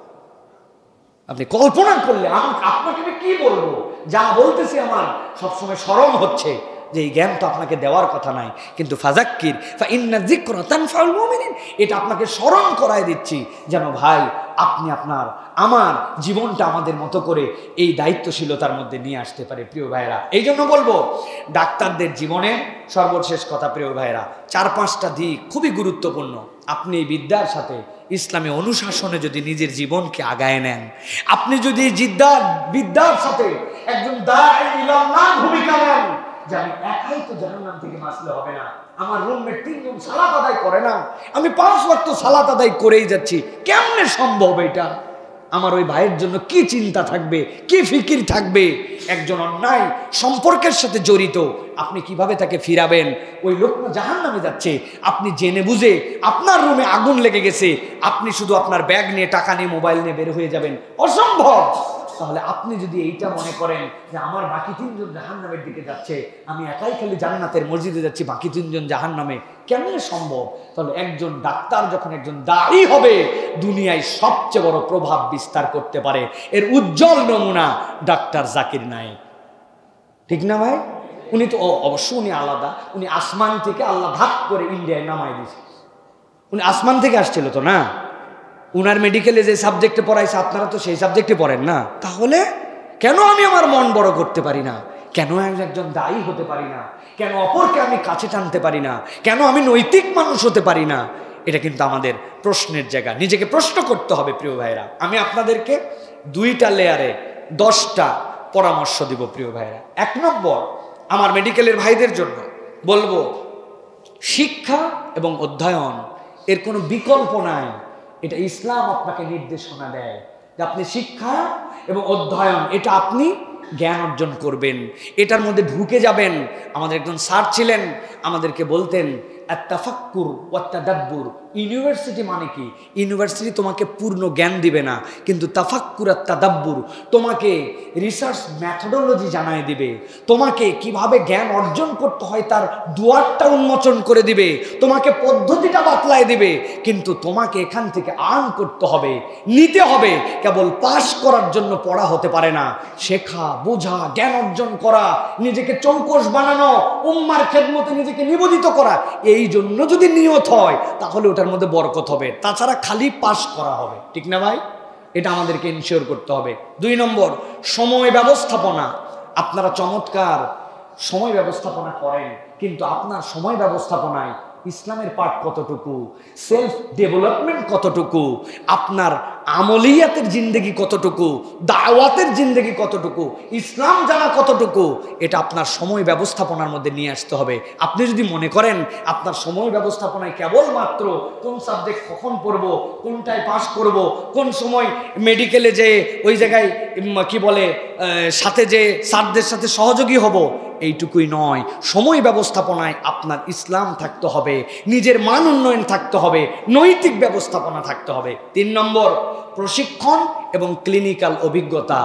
আপনি কল্পনা করলে আপনাকে আমি কি বলবো, যা বলতেছি আমার সবসময় স্মরণ হচ্ছে যে এই জ্ঞান তো আপনাকে দেওয়ার কথা নাই, কিন্তু ফাযাক্কির ফাইন্না যিকরা তানফাউল মুমিনিন, এটা আপনাকে স্মরণ করায় দিচ্ছি যেন ভাই আপনি আমার জীবনটা আমাদের মতো করে এই দায়িত্বশীলতার মধ্যে নিয়ে আসতে পারে। প্রিয় ভাইরা, এই জন্য বলবো ডাক্তারদের জীবনে সর্বশেষ কথা প্রিয় ভাইরা, 4-5টা দিক খুবই গুরুত্বপূর্ণ। আপনি এই বিদ্যার সাথে ইসলামী অনুশাসনে যদি নিজের জীবনকে আগায় নেন, আপনি যদি বিদ্যার সাথে একজন দাঈ ইলাল্লাহ ভূমিকা নেন, যে আমি একাই তো জাহান্নাম থেকে বাঁচলে হবে না, আমার রুমমেট 3 জন সালাত আদায় করে না, আমি 5 ওয়াক্ত সালাত আদায় করেই যাচ্ছি, কেমনে সম্ভব এটা? আমার ওই ভাইয়ের জন্য কি চিন্তা থাকবে, কি ফিকির থাকবে? একজন অন্যায় সম্পর্কের সাথে জড়িত, আপনি কিভাবে তাকে ফিরাবেন? ওই লোক না জাহান্নামে যাচ্ছে, আপনি জেনে বুঝে আপনার রুমে আগুন লেগে গেছে, আপনি শুধু আপনার ব্যাগ নিয়ে, টাকা নিয়ে, মোবাইল নিয়ে বের হয়ে যাবেন, অসম্ভব। তাহলে আপনি যদি এইটা মনে করেন যে আমার বাকি 3 জন জাহান্নামের দিকে যাচ্ছে, আমি একাই খালি জান্নাতের মসজিদে যাচ্ছি, বাকি 3 জন জাহান্নামে, কেমনে সম্ভব? তাহলে একজন ডাক্তার যখন একজন দায়ী হবে, দুনিয়ায় সবচেয়ে বড় প্রভাব বিস্তার করতে পারে, এর উজ্জ্বল নমুনা ডাক্তার জাকির নায়েক। ঠিক না ভাই? উনি তো অবশ্য উনি আলাদা, উনি আসমান থেকে আল্লাহ ভাগ করে ইন্ডিয়ায় নামাই দিয়েছে, উনি আসমান থেকে আসছিল তো না? উনার মেডিকেলে যে সাবজেক্টে পড়াইছে আপনারা তো সেই সাবজেক্টে পড়েন না, তাহলে কেন আমি আমার মন বড় করতে পারি না? কেন আমি একজন দায়ী হতে পারি না? কেন অপরকে আমি কাছে টানতে পারি না? কেন আমি নৈতিক মানুষ হতে পারি না? এটা কিন্তু আমাদের প্রশ্নের জায়গা, নিজেকে প্রশ্ন করতে হবে। প্রিয় ভাইরা, আমি আপনাদেরকে 2টা লেয়ারে 10টা পরামর্শ দিব প্রিয় ভাইরা। 1 নম্বর, আমার মেডিকেলের ভাইদের জন্য বলবো, শিক্ষা এবং অধ্যয়ন এর কোনো বিকল্প নাই। এটা ইসলাম আপনাকে নির্দেশনা দেয় যে আপনি শিক্ষা এবং অধ্যয়ন, এটা আপনি জ্ঞান অর্জন করবেন, এটার মধ্যে ঢুকে যাবেন। আমাদের একজন স্যার ছিলেন, আমাদেরকে বলতেন আত-তাফাক্কুর ওয়াত তাদাব্বুর। ইউনিভার্সিটি মানে কি? ইউনিভার্সিটি তোমাকে পূর্ণ জ্ঞান দিবে না, কিন্তু তাফাক্কুর আর তাদাব্বুর তোমাকে রিসার্চ মেথোডোলজি জানায় দিবে, তোমাকে কিভাবে জ্ঞান অর্জন করতে হয় তার দুয়ারটা উন্মোচন করে দিবে, তোমাকে পদ্ধতিটা বাতলায় দিবে। কিন্তু তোমাকে এখান থেকে আর্ন করতে হবে, নিতে হবে। কেবল পাস করার জন্য পড়া হতে পারে না, শেখা, বোঝা, জ্ঞান অর্জন করা, নিজেকে চৌকস বানানো, উম্মার খেদমতে নিজেকে নিবেদিত করা, এই জন্য যদি নিয়ত হয় তাহলে ওটার মধ্যে বরকত হবে। তাছাড়া খালি পাস করা হবে, ঠিক না ভাই? এটা আমাদেরকে ইনশিওর করতে হবে। 2 নম্বর, সময় ব্যবস্থাপনা। আপনারা চমৎকার সময় ব্যবস্থাপনা করেন, কিন্তু আপনার সময় ব্যবস্থাপনায় ইসলামের পাঠ কতটুকু, সেলফ ডেভেলপমেন্ট কতটুকু, আপনার আমলিয়াতের জিন্দেগি কতটুকু, দাওয়াতের জিন্দেগি কতটুকু, ইসলাম জানা কতটুকু, এটা আপনার সময় ব্যবস্থাপনার মধ্যে নিয়ে আসতে হবে। আপনি যদি মনে করেন আপনার সময় ব্যবস্থাপনায় কেবলমাত্র কোন সাবজেক্ট কখন পড়ব, কোনটায় পাস করব, কোন সময় মেডিকেলে যে ওই জায়গায় কি বলে সাথে যে স্যারদের সাথে সহযোগী হব, এইটুকুই নয়। সময় ব্যবস্থাপনায় আপনার ইসলাম থাকতে হবে, নিজের মান উন্নয়ন থাকতে হবে, নৈতিক ব্যবস্থাপনা থাকতে হবে। 3 নম্বর, প্রশিক্ষণ এবং ক্লিনিক্যাল অভিজ্ঞতা।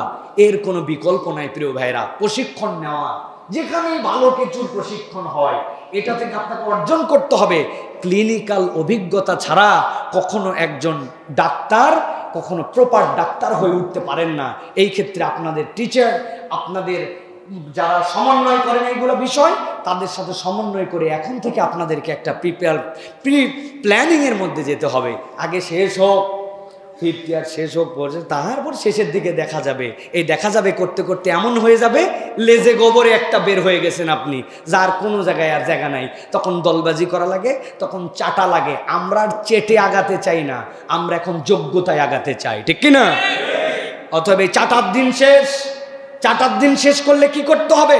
এর কোনো বিকল্প নাই প্রিয় ভাইরা। প্রশিক্ষণ নেওয়া, যেখানেই ভালো কিছুর প্রশিক্ষণ হয়, এটা থেকে আপনাকে অর্জন করতে হবে। ক্লিনিক্যাল অভিজ্ঞতা ছাড়া কখনো একজন ডাক্তার কখনো প্রপার ডাক্তার হয়ে উঠতে পারেন না। এই ক্ষেত্রে আপনাদের টিচার, আপনাদের যারা সমন্বয় করেন এইগুলো বিষয়, তাদের সাথে সমন্বয় করে এখন থেকে আপনাদেরকে একটা প্রি প্ল্যানিংয়ের মধ্যে যেতে হবে। আগে শেষ হোক, 5th ইয়ার শেষ হোক, তারপর শেষের দিকে দেখা যাবে। এই দেখা যাবে করতে করতে এমন হয়ে যাবে লেজে গোবরে একটা বের হয়ে গেছেন আপনি, যার কোনো জায়গায় আর জায়গা নাই। তখন দলবাজি করা লাগে, তখন চাটা লাগে। আমরা আর চেটে আগাতে চাই না, আমরা এখন যোগ্যতায় আগাতে চাই, ঠিক কিনা? অতএব এই চাটার দিন শেষ। চাটার দিন শেষ করলে কি করতে হবে?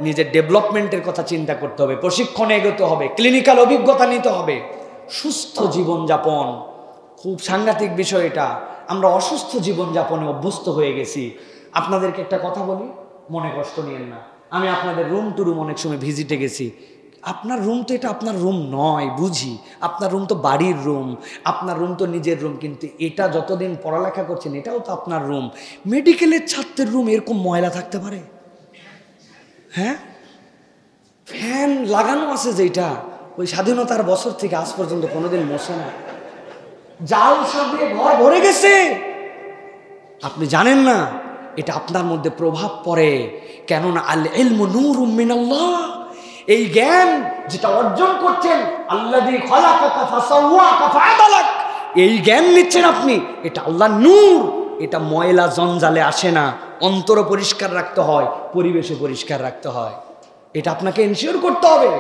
নিজের ডেভেলপমেন্টের কথা চিন্তা করতে হবে, প্রশিক্ষণে এগোতে হবে, ক্লিনিক্যাল অভিজ্ঞতা নিতে হবে। সুস্থ জীবনযাপন খুব সাংঘাতিক বিষয় এটা। আমরা অসুস্থ জীবনযাপনে অভ্যস্ত হয়ে গেছি। আপনাদেরকে একটা কথা বলি, মনে কষ্ট নিয়েন না। আমি আপনাদের রুম টু রুম অনেক সময় ভিজিটে গেছি। আপনার রুম তো এটা আপনার রুম নয়, বুঝি। আপনার রুম তো বাড়ির রুম, আপনার রুম তো নিজের রুম, কিন্তু এটা যতদিন পড়ালেখা করছেন এটাও তো আপনার রুম। মেডিকেলের ছাত্রের রুম এরকম ময়লা থাকতে পারে? হ্যাঁ, ফ্যান লাগানো আছে যেটা ওই স্বাধীনতার বছর থেকে আজ পর্যন্ত কোনোদিন মোছে না, জাল সাজিয়ে ঘর ভরে গেছে। আপনি জানেন না এটা আপনার মধ্যে প্রভাব পড়ে। কেননা আল ইলমু নূরুম মিনাল্লাহ, এই জ্ঞান যেটা অর্জন করছেন, আল্লাযী খালাকাকা ফাসাওয়াকা ফাআদালাক, এই জ্ঞান নিচ্ছেন আপনি, এটা আল্লাহর নূর। এটা ময়লা জঞ্জালে আসে না, অন্তর পরিষ্কার রাখতে হয়, পরিবেশও পরিষ্কার রাখতে হয়। এটা আপনাকে এনশিওর করতে হবে।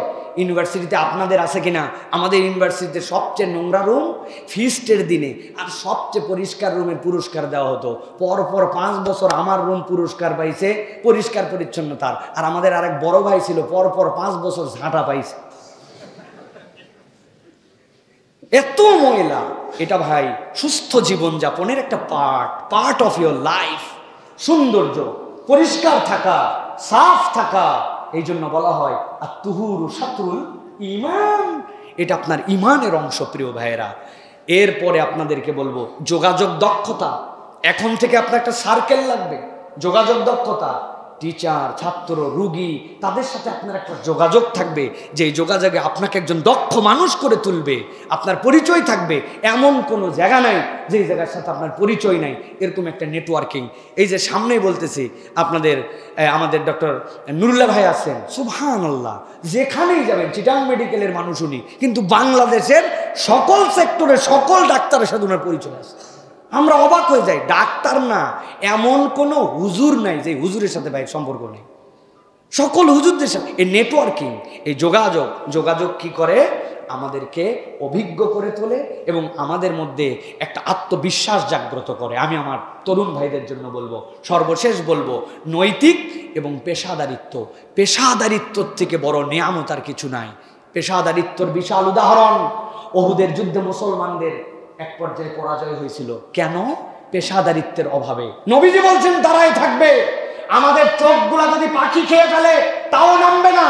ইউনিভার্সিটিতে আপনাদের আছে কিনা, আমাদের ইউনিভার্সিটিতে সবচেয়ে নোংরা রুম ফিস্টের দিনে, আর সবচেয়ে পরিষ্কার রুমের পুরস্কার দেওয়া হতো। পরপর 5 বছর আমার রুম পুরস্কার পাইছে পরিষ্কার পরিচ্ছন্নতার, আর আমাদের আরেক বড় ভাই ছিল পরপর 5 বছর ঝাঁটা পাইছে। এত ময়লা। এটা ভাই সুস্থ জীবনযাপনের একটা পার্ট অফ ইয়োর লাইফ। সৌন্দর্য, পরিষ্কার থাকা, সাফ থাকা, এই জন্য বলা হয় আত-তুহুরু শাতরুল ঈমান, এটা আপনার ঈমানের অংশ প্রিয় ভাইয়েরা। এরপরে আপনাদেরকে বলবো যোগাযোগ দক্ষতা। এখন থেকে আপনার একটা সার্কেল লাগবে, যোগাযোগ দক্ষতা। টিচার, ছাত্র, রুগী, তাদের সাথে আপনার একটা যোগাযোগ থাকবে, যে যোগাযোগে আপনাকে একজন দক্ষ মানুষ করে তুলবে। আপনার পরিচয় থাকবে, এমন কোনো জায়গা নাই যেই জায়গার সাথে আপনার পরিচয় নাই, এরকম একটা নেটওয়ার্কিং। এই যে সামনেই বলতেছি আমাদের ডক্টর নুরুল্লাহ ভাই আছেন, সুবহানাল্লাহ, যেখানেই যাবেন চিটাং মেডিকেলের মানুষ উনি, কিন্তু বাংলাদেশের সকল সেক্টরের সকল ডাক্তারের সাথে ওনার পরিচয় আছে। আমরা অবাক হয়ে যাই, ডাক্তার না এমন কোনো হুজুর নাই যে হুজুরের সাথে ভাই সম্পর্ক নেই। সকল হুজুরদের সাথে এই নেটওয়ার্কিং, এই যোগাযোগ কি করে, আমাদেরকে অভিজ্ঞ করে তোলে এবং আমাদের মধ্যে একটা আত্মবিশ্বাস জাগ্রত করে। আমি আমার তরুণ ভাইদের জন্য বলবো, সর্বশেষ বলবো, নৈতিক এবং পেশাদারিত্বর থেকে বড় নিয়ামত আর কিছু নাই। পেশাদারিত্বর বিশাল উদাহরণ, উহুদের যুদ্ধে মুসলমানদের এক পর্যায়ে পরাজয় হয়েছিল। কেন? পেশাদারিত্বের অভাবে। নবীজি বলছেন দাঁড়ায় থাকবে, আমাদের চোখগুলা যদি পাখি খেয়ে ফেলে তাও নামবে না।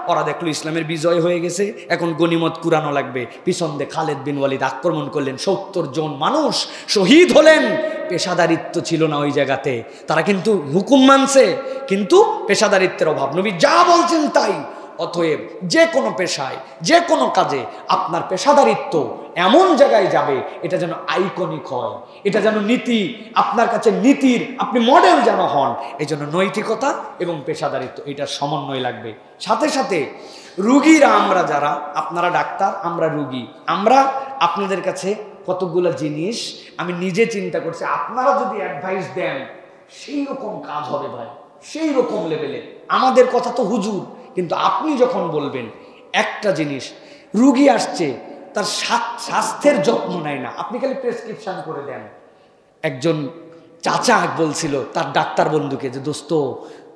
ওরা দেখলো ইসলামের বিজয় হয়ে গেছে, এখন গনিমত কুরানো লাগবে। পিছন দিয়ে খালেদ বিন ওয়ালিদ আক্রমণ করলেন, 70 জন মানুষ শহীদ হলেন। পেশাদারিত্ব ছিল না ওই জায়গাতে। তারা কিন্তু হুকুম মানছে, কিন্তু পেশাদারিত্বের অভাব। নবী যা বলছেন তাই। অতএব যে কোনো পেশায়, যে কোনো কাজে আপনার পেশাদারিত্ব এমন জায়গায় যাবে, এটা যেন আইকনিক হয়, এটা যেন নীতি, আপনার কাছে নীতির আপনি মডেল যেন হন। এই জন্য নৈতিকতা এবং পেশাদারিত্ব, এটার সমন্বয় লাগবে। সাথে সাথে রুগীরা, আমরা যারা, আপনারা ডাক্তার, আমরা রুগী, আমরা আপনাদের কাছে কতগুলো জিনিস আমি নিজে চিন্তা করছি, আপনারা যদি অ্যাডভাইস দেন সেই রকম কাজ হবে ভাই, সেই রকম লেভেলে। আমাদের কথা তো হুজুর, কিন্তু আপনি যখন বলবেন একটা জিনিস, রুগী আসছে, তার স্বাস্থ্যের যত্ন নেয় না, আপনি খালি প্রেসক্রিপশন করে দেন। একজন চাচা বলছিল তার ডাক্তার বন্ধুকে যে, দোস্ত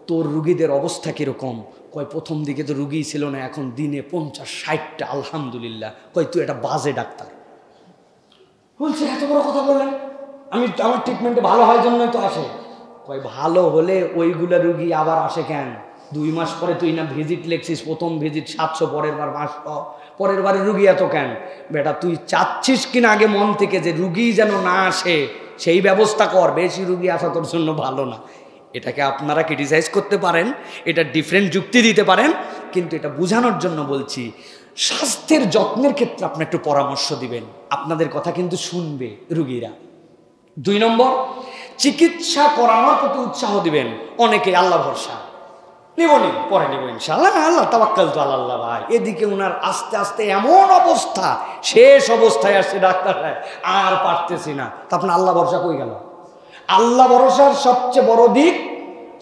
তোর রুগীদের অবস্থা কিরকম? কয় প্রথম দিকে তো রুগী ছিল না, এখন দিনে 50-60টা, আলহামদুলিল্লাহ। কয় তুই একটা বাজে ডাক্তার। বলছে এত বড় কথা বললেন, আমার ট্রিটমেন্টে ভালো হয় জন্যই তো আসে। কয় ভালো হলে ওইগুলা রুগী আবার আসে কেন? 2 মাস পরে তুই না ভিজিট লেখছিস, প্রথম ভিজিট 700, পরের বার 500, পরের বারে রুগী এত কেন? বেটা তুই চাচ্ছিস কিনা আগে মন থেকে যে রুগী যেন না আসে, সেই ব্যবস্থা কর। বেশি রুগী আসা তোর জন্য ভালো না। এটাকে আপনারা ক্রিটিসাইজ করতে পারেন, এটা ডিফারেন্ট যুক্তি দিতে পারেন, কিন্তু এটা বোঝানোর জন্য বলছি, স্বাস্থ্যের যত্নের ক্ষেত্রে আপনি একটু পরামর্শ দিবেন, আপনাদের কথা কিন্তু শুনবে রুগীরা। 2 নম্বর, চিকিৎসা করানোর প্রতি উৎসাহ দিবেন। অনেকে আল্লাহ ভরসা, নিবনি পরে নিব ইনশাআল্লাহ, আল্লাহ তাওয়াক্কাল তো আল্লাহ। ভাই এদিকে উনার আস্তে আস্তে এমন অবস্থা, শেষ অবস্থায় আসছে, ডাক্তার আর পারতেছি না, তা আপনার আল্লাহ ভরসা কই গেল? আল্লাহ ভরসার সবচেয়ে বড় দিক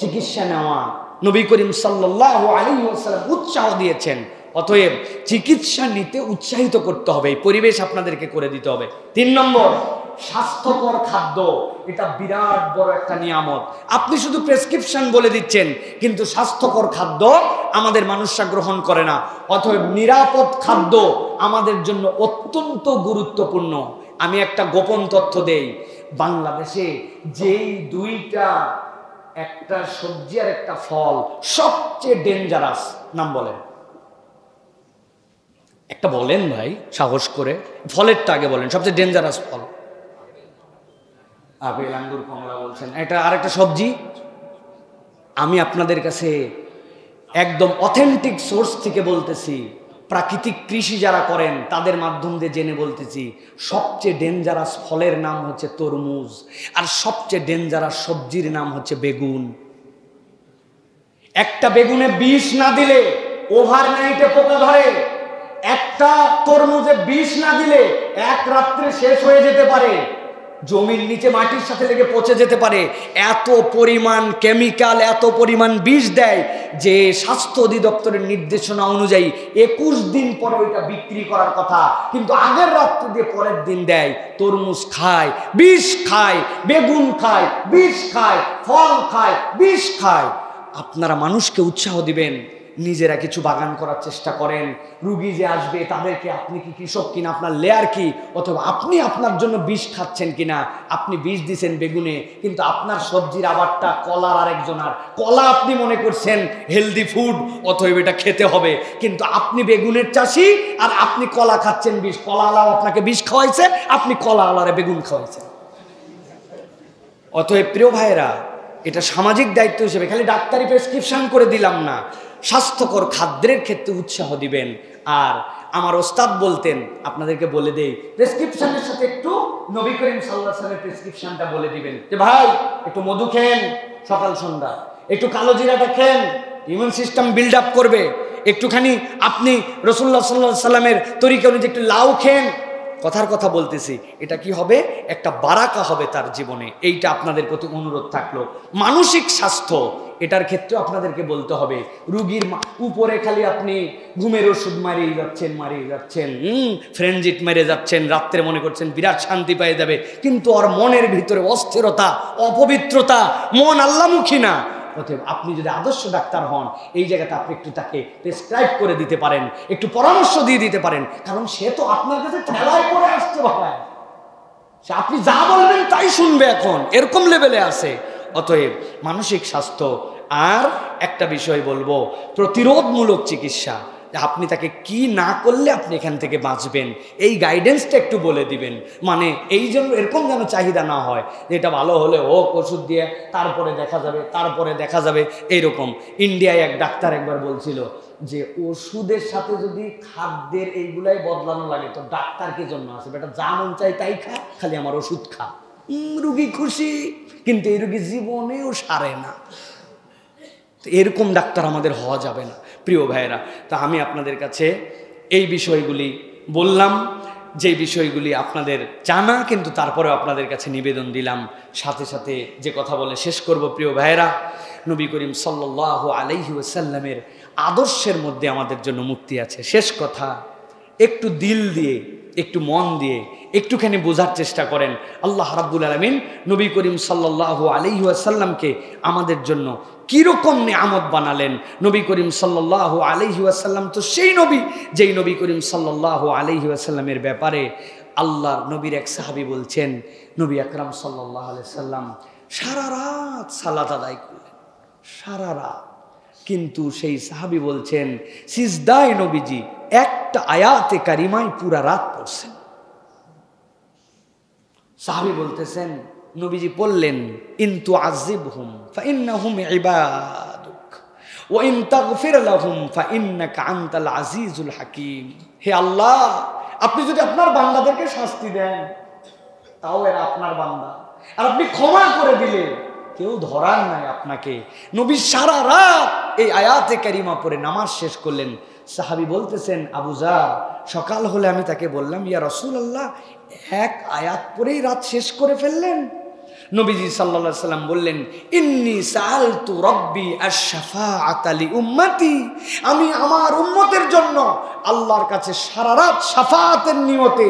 চিকিৎসা নেওয়া। নবী করিম সাল্লাল্লাহু আলাইহি ওয়াসাল্লাম উৎসাহ দিয়েছেন। অতএব চিকিৎসা নিতে উৎসাহিত করতে হবে, এই পরিবেশ আপনাদেরকে করে দিতে হবে। 3 নম্বর, স্বাস্থ্যকর খাদ্য। এটা বিরাট বড় একটা নিয়ামত। আপনি শুধু প্রেসক্রিপশন বলে দিচ্ছেন, কিন্তু স্বাস্থ্যকর খাদ্য আমাদের মানুষরা গ্রহণ করে না। অতএব নিরাপদ খাদ্য আমাদের জন্য অত্যন্ত গুরুত্বপূর্ণ। আমি একটা গোপন তথ্য দেই, বাংলাদেশে যেই 2টা, একটা সবজি আর একটা ফল সবচেয়ে ডেঞ্জারাস, নাম বলেন একটা, বলেন ভাই সাহস করে, ফলেরটা আগে বলেন, সবচেয়ে ডেঞ্জারাস ফল। আপেল, আঙ্গুর, কমলা বলছেন, এটা আরেকটা সবজি। আমি আপনাদের কাছে একদম অথেন্টিক সোর্স থেকে বলতেছি, প্রাকৃতিক কৃষি যারা করেন তাদের মাধ্যম দিয়ে জেনে বলতেছি, সবচেয়ে ডেঞ্জারাস ফলের নাম হচ্ছে তরমুজ, আর সবচেয়ে ডেঞ্জারাস সবজির নাম হচ্ছে বেগুন। একটা বেগুনে বিষ না দিলে ওভারনাইটে পোকা ধরে, একটা তরমুজে বিষ না দিলে এক রাত্রে শেষ হয়ে যেতে পারে, জমির নিচে মাটির সাথে লেগে পচে যেতে পারে। এত পরিমাণ কেমিক্যাল, এত পরিমাণ বিষ দেয় যে স্বাস্থ্য অধিদপ্তরের নির্দেশনা অনুযায়ী 21 দিন পরে ওইটা বিক্রি করার কথা, কিন্তু আগের রাত্রে দিয়ে পরের দিন দেয়। তরমুজ খায়, বিষ খায়, বেগুন খায়, বিষ খায়, ফল খায়, বিষ খায়। আপনারা মানুষকে উৎসাহ দিবেন, নিজেরা কিছু বাগান করার চেষ্টা করেন। রুগী যে আসবে তাদেরকে আপনি কি কৃষক কিনা, আপনার লেয়ার কি, অথবা আপনি আপনার জন্য বিষ খাচ্ছেন কিনা। আপনি বিষ দিচ্ছেন বেগুনে, কিন্তু আপনার সবজির আবারটা কলার আরেকজনার। কলা আপনি মনে করছেন হেলদি ফুড, অতএব এটা খেতে হবে, কিন্তু আপনি বেগুনের চাষি আর আপনি কলা খাচ্ছেন বিষ। কলাওয়ালাও আপনাকে বিষ খাওয়াইছে, আপনি কলাওয়ালারে বেগুন খাওয়াইছেন। অতএব প্রিয় ভাইয়েরা, এটা সামাজিক দায়িত্ব হিসেবে খালি ডাক্তারি প্রেসক্রিপশন করে দিলাম না, স্বাস্থ্যকর খাদ্যের ক্ষেত্রে উৎসাহ দিবেন। আর আমার ওস্তাদ বলতেন, আপনাদেরকে বলে দেই, প্রেসক্রিপশনের সাথে একটু নবী করিম সাল্লাল্লাহু আলাইহি ওয়াসাল্লামের প্রেসক্রিপশনটা বলে দিবেন যে ভাই একটু মধু খেন সকাল সন্ধ্যা, একটু কালো জিরাটা খেন, ইমিউন সিস্টেম বিল্ড আপ করবে। একটুখানি আপনি রাসূলুল্লাহ সাল্লাল্লাহু আলাইহি ওয়াসাল্লামের তরিকা অনুযায়ী একটু লাউ খেন। কথার কথা বলতেছি, এটা কি হবে, একটা বারাকা হবে তার জীবনে। এইটা আপনাদের প্রতি অনুরোধ থাকলো। মানসিক স্বাস্থ্য, এটার ক্ষেত্রে আপনাদেরকে বলতে হবে। রুগীর উপরে খালি আপনি ঘুমের ওষুধ মারিয়ে যাচ্ছেন, ফ্রেনজিট মেরে যাচ্ছেন, রাত্রে মনে করছেন বিরাট শান্তি পেয়ে যাবে, কিন্তু ওর মনের ভিতরে অস্থিরতা, অপবিত্রতা, মন আল্লাহমুখী না। অতএব আপনি যদি আদর্শ ডাক্তার হন, এই জায়গাটা আপনি একটু তাকে প্রেসক্রাইব করে দিতে পারেন, একটু পরামর্শ দিয়ে দিতে পারেন, কারণ সে তো আপনার কাছে ঠেলায় পড়ে আসছে ভাই, সে আপনি যা বলবেন তাই শুনবে, এখন এরকম লেভেলে আছে। অতএব মানসিক স্বাস্থ্য। আর একটা বিষয় বলবো, প্রতিরোধমূলক চিকিৎসা, আপনি তাকে কি না করলে আপনি এখান থেকে বাঁচবেন, এই গাইডেন্সটা একটু বলে দিবেন। মানে এই জন্য এরকম যেন চাহিদা না হয় যে এটা ভালো হলে হোক, ওষুধ দিয়ে তারপরে দেখা যাবে এইরকম। ইন্ডিয়ায় এক ডাক্তার একবার বলছিল যে ওষুধের সাথে যদি খাদ্যের এইগুলাই বদলানো লাগে তো ডাক্তার কি জন্য আছে, বেটা যা মন চাই তাই খা, খালি আমার ওষুধ খা, রুগী খুশি, কিন্তু এই রুগী জীবনেও সারে না। তো এরকম ডাক্তার আমাদের হওয়া যাবে না প্রিয় ভাইয়েরা। তা আমি আপনাদের কাছে এই বিষয়গুলি বললাম, যে বিষয়গুলি আপনাদের জানা, কিন্তু তারপরেও আপনাদের কাছে নিবেদন দিলাম। সাথে সাথে যে কথা বলে শেষ করব প্রিয় ভাইয়েরা, নবী করিম সাল্লাল্লাহু আলাইহি ওয়াসাল্লামের আদর্শের মধ্যে আমাদের জন্য মুক্তি আছে। শেষ কথা, একটু দিল দিয়ে, একটু মন দিয়ে একটুখানি বোঝার চেষ্টা করেন। আল্লাহ রাব্বুল আলামিন নবী করিম সাল্লাল্লাহু আলাইহি ওয়াসাল্লামকে আমাদের জন্য কিরকম নিয়ামত বানালেন। নবী করিম সাল্লাল্লাহু আলাইহি ওয়াসাল্লাম তো সেই নবী, যেই নবী করিম সাল্লাল্লাহু আলাইহি ওয়াসাল্লামের ব্যাপারে আল্লাহর নবীর এক সাহাবী বলছেন, নবী আকরাম সাল্লাল্লাহু আলাইহি ওয়াসাল্লাম সারা রাত সালাত আদায় করলেন, সারা রাত। কিন্তু সেই সাহাবী বলছেন, সিজদায় নবীজি একটা আয়াতে কারিমায় পুরা রাত পড়ছেন। সাহাবী বলতেছেন, নবীজি বললেন, ইন তুআযিবহুম ফাইন্নাহুম ইবাদুক ওয়া ইন তাগফির লাহুম ফাইন্নাকা আনতাল আজিজুল হাকীম। হে আল্লাহ, আপনি যদি আপনার বান্দাদেরকে শাস্তি দেন তাও এরা আপনার বান্দা, আর আপনি ক্ষমা করে দিলে কেউ ধরার নাই আপনাকে। নবী সারা রাত এই আয়াতে কারিমা পড়ে নামাজ শেষ করলেন। সাহাবী বলতেছেন, আবু যার, সকাল হলে আমি তাকে বললাম, ইয়া রাসূলুল্লাহ, এক আয়াত পরেই রাত শেষ করে ফেললেন। নবীজি সাল্লাল্লাহু আলাইহি সাল্লাম বললেন, ইন্নী সাআলতু রাব্বি আশ-শাফাআতা লি উম্মতি, আমি আমার উম্মতের জন্য আল্লাহর কাছে সারা রাত শাফাআতের নিয়তে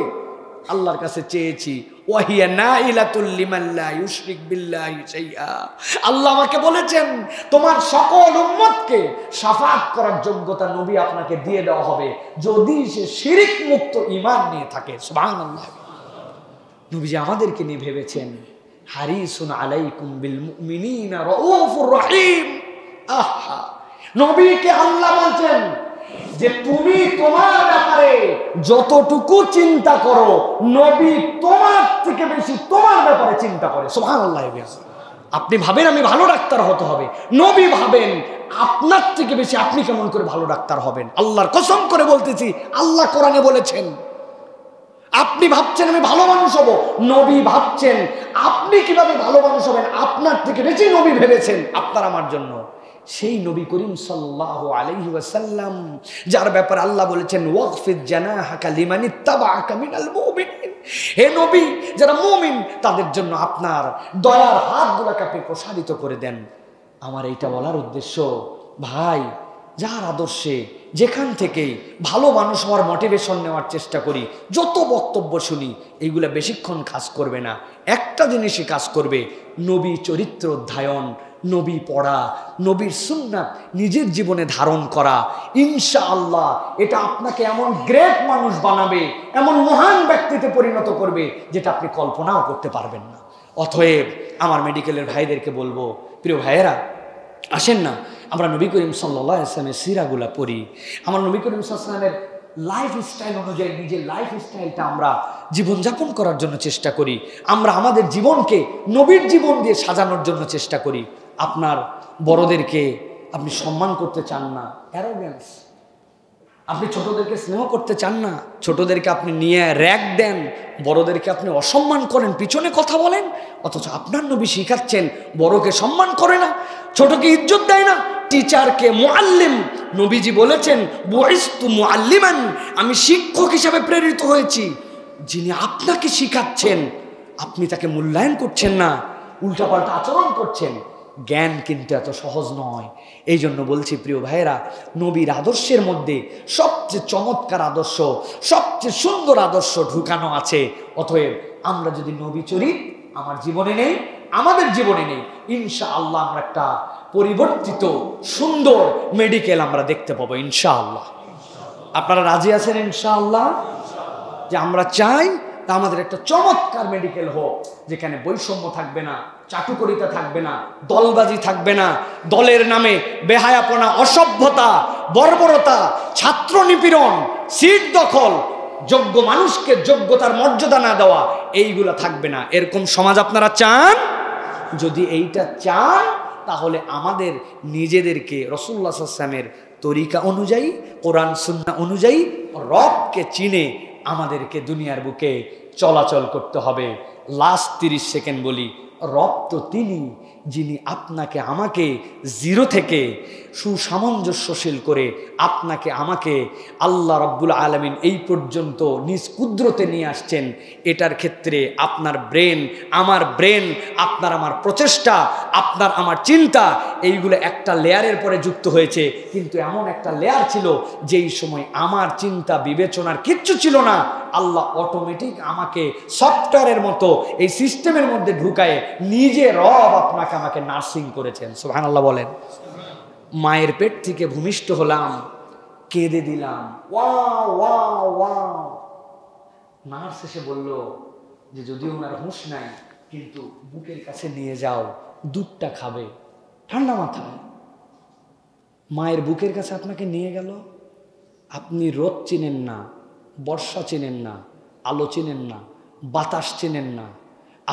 আল্লাহর কাছে চেয়েছি। ওয়াহিয়া নাইলাতুল লিমান লা ইউশরিক বিল্লাহি শাইআ, আল্লাহ আমাকে বলেছেন তোমার সকল উম্মতকে শাফাআত করার যোগ্যতা নবী আপনাকে দিয়ে দেওয়া হবে যদি সে শিরক মুক্ত ঈমান নিয়ে থাকে। সুবহানাল্লাহ। নবীজি আমাদেরকে নিয়ে ভেবেছেন, হারিসুন আলাইকুম বিল মুমিনিনা রাউফুর রহিম। আহা, নবীকে আল্লাহ বলছেন যে তুমি তোমার ব্যাপারে যতটুকু চিন্তা করো, নবী তোমার থেকে বেশি তোমার ব্যাপারে চিন্তা করে। সুবহানাল্লাহ।
আপনি ভাবেন আমি ভালো ডাক্তার হতে হবে, নবী ভাবেন আপনার থেকে বেশি আপনি কেমন করে ভালো ডাক্তার হবেন। আল্লাহর কসম করে বলতেছি, আল্লাহ কোরআনে বলেছেন আপনি ভাবছেন আমি ভালো মানুষ হব, নবী ভাবছেন আপনি কিভাবে ভালো মানুষ হবেন, আপনার থেকে বেশি নবী ভেবেছেন আপনার আমার জন্য। সেই নবী করিম সাল্লাল্লাহু আলাইহি ওয়াসাল্লাম যার ব্যাপারে আল্লাহ বলেছেন ওয়াকফিদ জানাহাকা লিমান ইত্তাবাআকা মিনাল মুমিনিন, হে নবী যারা মুমিন তাদের জন্য আপনার দয়ার হাতগুলোকে আপনি প্রসারিত করে দেন। আমার এইটা বলার উদ্দেশ্য, ভাই যার আদর্শে যেখান থেকেই ভালো মানুষ হওয়ার মোটিভেশন নেওয়ার চেষ্টা করি, যত বক্তব্য শুনি এইগুলা বেশিক্ষণ কাজ করবে না, একটা জিনিসই কাজ করবে, নবী চরিত্র অধ্যয়ন, নবী পড়া, নবীর সুন্নাত নিজের জীবনে ধারণ করা। ইনশাআল্লাহ এটা আপনাকে এমন গ্রেট মানুষ বানাবে, এমন মহান ব্যক্তিতে পরিণত করবে যেটা আপনি কল্পনাও করতে পারবেন না। অতএব আমার মেডিকেলের ভাইদেরকে বলবো, প্রিয় ভাইয়েরা আসেন না আমরা নবী করিম সাল্লাল্লাহু আলাইহি ওয়াসাল্লামের সিরাগুলা পড়ি, আমার নবী করিম সাল্লাল্লাহু আলাইহি ওয়াসাল্লামের লাইফ স্টাইল অনুযায়ী নিজের লাইফ স্টাইলটা আমরা জীবনযাপন করার জন্য চেষ্টা করি, আমরা আমাদের জীবনকে নবীর জীবন দিয়ে সাজানোর জন্য চেষ্টা করি। আপনার বড়দেরকে আপনি সম্মান করতে চান না, অ্যারোগ্যান্স। আপনি ছোটদেরকে স্নেহ করতে চান না, ছোটদেরকে আপনি নিয়ে র‍্যাগ দেন, বড়দেরকে আপনি অসম্মান করেন, পিছনে কথা বলেন। অথচ আপনার নবী শিখাচ্ছেন বড়কে সম্মান করে না, ছোটকে ইজ্জত দেয় না, টিচারকে মুআল্লিম, নবীজি বলেছেন বুইস্তু মুআল্লিমান, আমি শিক্ষক হিসাবে প্রেরিত হয়েছি। যিনি আপনাকে শিখাচ্ছেন আপনি তাকে মূল্যায়ন করছেন না, উল্টাপাল্টা আচরণ করছেন। জ্ঞান কিন্তু এত সহজ নয়। এই জন্য বলছি প্রিয় ভাইয়েরা, নবীর আদর্শের মধ্যে সবচেয়ে চমৎকার আদর্শ, সবচেয়ে সুন্দর আদর্শ ঢুকানো আছে। অতএব আমরা যদি নবী চরিত আমার জীবনে নেই, আমাদের জীবনে নেই, ইনশাআল্লাহ আমরা একটা পরিবর্তিত সুন্দর মেডিকেল আমরা দেখতে পাবো ইনশাআল্লাহ। আপনারা রাজি আছেন ইনশাআল্লাহ? যে আমরা চাই আমাদের একটা চমৎকার মেডিকেল হোক, যেখানে বৈষম্য থাকবে না, চাটুকরিতা থাকবে না, দলবাজি থাকবে না, দলের নামে বেহায়াপনা, অসভ্যতা, বর্বরতা, ছাত্র নিপীড়ন, সিট দখল, যোগ্য মানুষকে যোগ্যতার মর্যাদা না দেওয়া, এইগুলা থাকবে না। এরকম সমাজ আপনারা চান? যদি এইটা চান তাহলে আমাদের নিজেদেরকে রাসূলুল্লাহ সাল্লাল্লাহু আলাইহি ওয়াসাল্লামের তরিকা অনুযায়ী, কোরআন সুন্নাহ অনুযায়ী রবকে চিনে আমাদেরকে দুনিয়ার বুকে চলাচল করতে হবে। লাস্ট 30 সেকেন্ড বলি, রব তো তিনি যিনি আপনাকে আমাকে জিরো থেকে সুসামঞ্জস্যশীল করে আপনাকে আমাকে আল্লাহ রাব্বুল আলামিন এই পর্যন্ত নিজ কুদরতে নিয়ে আসছেন। এটার ক্ষেত্রে আপনার ব্রেন, আমার ব্রেন, আপনার আমার প্রচেষ্টা, আপনার আমার চিন্তা, এইগুলো একটা লেয়ারের পরে যুক্ত হয়েছে। কিন্তু এমন একটা লেয়ার ছিল যেই সময় আমার চিন্তা বিবেচনার কিচ্ছু ছিল না, আল্লাহ অটোমেটিক আমাকে সফটওয়্যারের মতো এই সিস্টেমের মধ্যে ঢুকায়ে নিজে রব আপনাকে আমাকে নার্সিং করেছেন। সুবহানাল্লাহ বলেন। মায়ের পেট থেকে ভূমিষ্ঠ হলাম, কেঁদে দিলাম, ওয়াও ওয়াও ওয়াও। নার্স এসে বলল যে যদিও ওনার হুঁশ নাই কিন্তু বুকের কাছে নিয়ে যাও, দুধটা খাবে। ঠান্ডা মাথায় মায়ের বুকের কাছে আপনাকে নিয়ে গেল। আপনি রোদ চিনেন না, বর্ষা চিনেন না, আলো চিনেন না, বাতাস চিনেন না,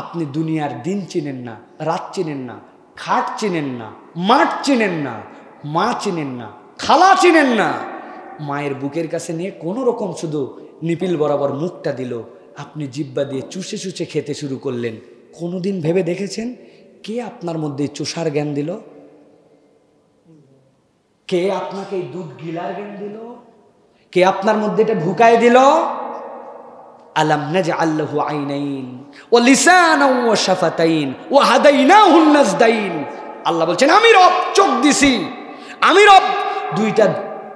আপনি দুনিয়ার দিন চিনেন না, রাত চিনেন না, খাট চিনেন না, মাঠ চিনেন না, মা চিনেন না, খালা চিনেন না। মায়ের বুকের কাছে নিয়ে কোনো রকম শুধু নিপিল বরাবর মুখটা দিল, আপনি জিহ্বা দিয়ে চুষে চুষে খেতে শুরু করলেন। কোনোদিন ভেবে দেখেছেন কে আপনার মধ্যে চুষার জ্ঞান দিল? কে আপনাকে এই দুধ গিলার জ্ঞান দিল? কে আপনার মধ্যে এটা ঢুকায় দিল? আলাম নাজআল লাহু আইনাইন ওয়া লিসানান ওয়া শাফাতাইন ওয়া হাদাইনাহুন নাজদাইন। আল্লাহ বলছেন আমি রব চোখ দিছি, আমি রব দুইটা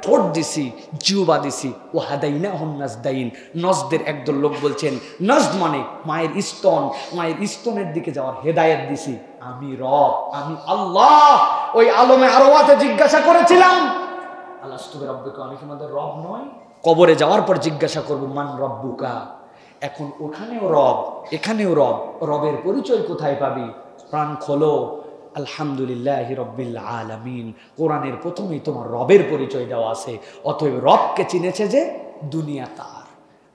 ঠোঁট দিছি, জিহ্বা দিছি। ও হাদাইনাহুন নাজদাইন। নজদের একদল লোক বলছেন নজদ মানে মায়ের স্তন, মায়ের স্তনের দিকে যাওয়ার হেদায়েত দিছি। আমি রব, আমি আল্লাহ। ওই আলমে আরওয়াতে জিজ্ঞাসা করেছিলাম আলাস্তু বিরাব্বিকা, আমি কি তোমাদের রব নয়? কবরে যাওয়ার পর জিজ্ঞাসা করব মান রব্বুকা। এখন ওখানেও রব, এখানেও রব। রবের পরিচয় কোথায় পাবি? প্রাণ খোলো, আলহামদুলিল্লাহি রাব্বিল আলামিন। কোরআনের প্রথমেই তোমার রবের পরিচয় দেওয়া আছে। অতএব রবকে চিনেছে যে দুনিয়া তার।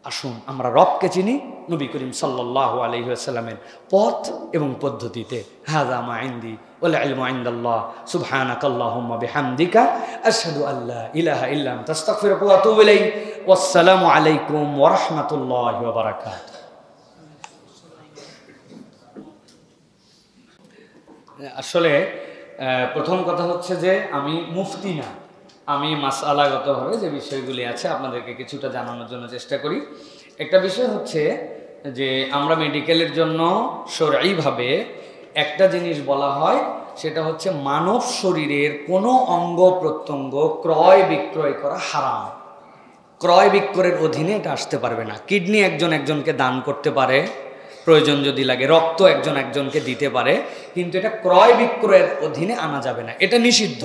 আসুন আমরা রবকে চিনি,
নবী করিম সাল্লাল্লাহু আলাইহি ওয়াসাল্লামের পথ এবং পদ্ধতিতে। হাযা মা ইনদি ওয়াল ইলমু ইনদাল্লাহ সুবহানাকাল্লাহুম্মা বিহামদিকা আশহাদু আল্লা ইলাহা ইল্লা আনতা আস্তাগফিরুকা ওয়া আতুবু ইলাইক। ওয়াসসালামু আলাইকুম ওয়া রাহমাতুল্লাহি ওয়া বারাকাতুহু। আসলে প্রথম কথা হচ্ছে যে আমি মুফতি না, আমি মাসআলাগতভাবে যে বিষয়গুলি আছে আপনাদেরকে কিছুটা জানানোর জন্য চেষ্টা করি। একটা বিষয় হচ্ছে যে আমরা মেডিকেলের জন্য শরঈভাবে একটা জিনিস বলা হয়, সেটা হচ্ছে মানব শরীরের কোনো অঙ্গ প্রত্যঙ্গ ক্রয় বিক্রয় করা হারাম। ক্রয় বিক্রয়ের অধীনে এটা আসতে পারবে না। কিডনি একজন একজনকে দান করতে পারে প্রয়োজন যদি লাগে, রক্ত একজন একজনকে দিতে পারে, কিন্তু এটা ক্রয় বিক্রয়ের অধীনে আনা যাবে না, এটা নিষিদ্ধ।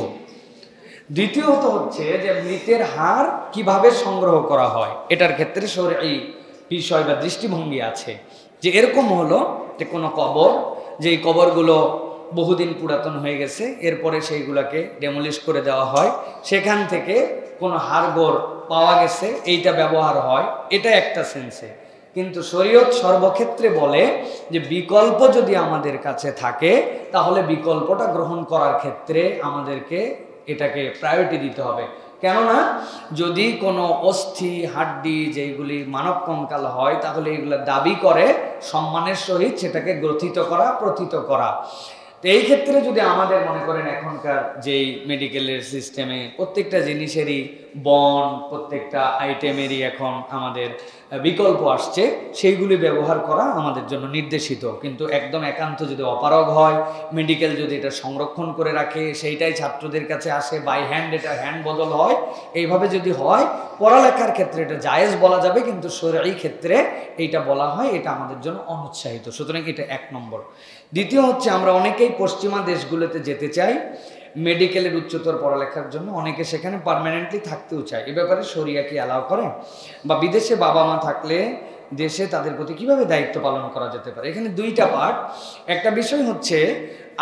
দ্বিতীয়ত হচ্ছে যে মৃতের হাড় কিভাবে সংগ্রহ করা হয়, এটার ক্ষেত্রে শরঈ বিষয় বা দৃষ্টিভঙ্গি আছে। যে এরকম হলো যে কোনো কবর, যেই কবরগুলো বহুদিন পুরাতন হয়ে গেছে, এরপরে সেইগুলোকে ডেমোলিশ করে দেওয়া হয়, সেখান থেকে কোনো হাড়গোড় পাওয়া গেছে, এইটা ব্যবহার হয়, এটা একটা সেন্সে। কিন্তু শরীয়ত সর্বক্ষেত্রে বলে যে বিকল্প যদি আমাদের কাছে থাকে তাহলে বিকল্পটা গ্রহণ করার ক্ষেত্রে আমাদেরকে এটাকে প্রায়োরিটি দিতে হবে। কেননা যদি কোনো অস্থি হাড্ডি যেগুলি মানব কঙ্কাল হয় তাহলে এগুলো দাবি করে সম্মানের সহিত সেটাকে গ্রথিত করা, প্রথিত করা। তো এই ক্ষেত্রে যদি আমাদের মনে করেন এখনকার যেই মেডিকেলের সিস্টেমে প্রত্যেকটা জিনিসেরই বন, প্রত্যেকটা আইটেমেরই এখন আমাদের বিকল্প আসছে, সেইগুলি ব্যবহার করা আমাদের জন্য নির্দেশিত। কিন্তু একদম একান্ত যদি অপারগ হয়, মেডিকেল যদি এটা সংরক্ষণ করে রাখে, সেইটাই ছাত্রদের কাছে আসে, বাই হ্যান্ড এটা হ্যান্ড বদল হয়, এইভাবে যদি হয় পড়ালেখার ক্ষেত্রে এটা জায়েজ বলা যাবে, কিন্তু শরঈ ক্ষেত্রে এইটা বলা হয় এটা আমাদের জন্য অনুৎসাহিত। সুতরাং এটা এক নম্বর। দ্বিতীয় হচ্ছে আমরা অনেকেই পশ্চিমা দেশগুলোতে যেতে চাই মেডিকেলের উচ্চতর পড়ালেখার জন্য, অনেকে সেখানে পার্মানেন্টলি থাকতেও চায়। এ ব্যাপারে শরিয়া কি অ্যালাউ করে? বা বিদেশে বাবা মা থাকলে দেশে তাদের প্রতি কিভাবে দায়িত্ব পালন করা যেতে পারে? এখানে দুইটা পার্ট। একটা বিষয় হচ্ছে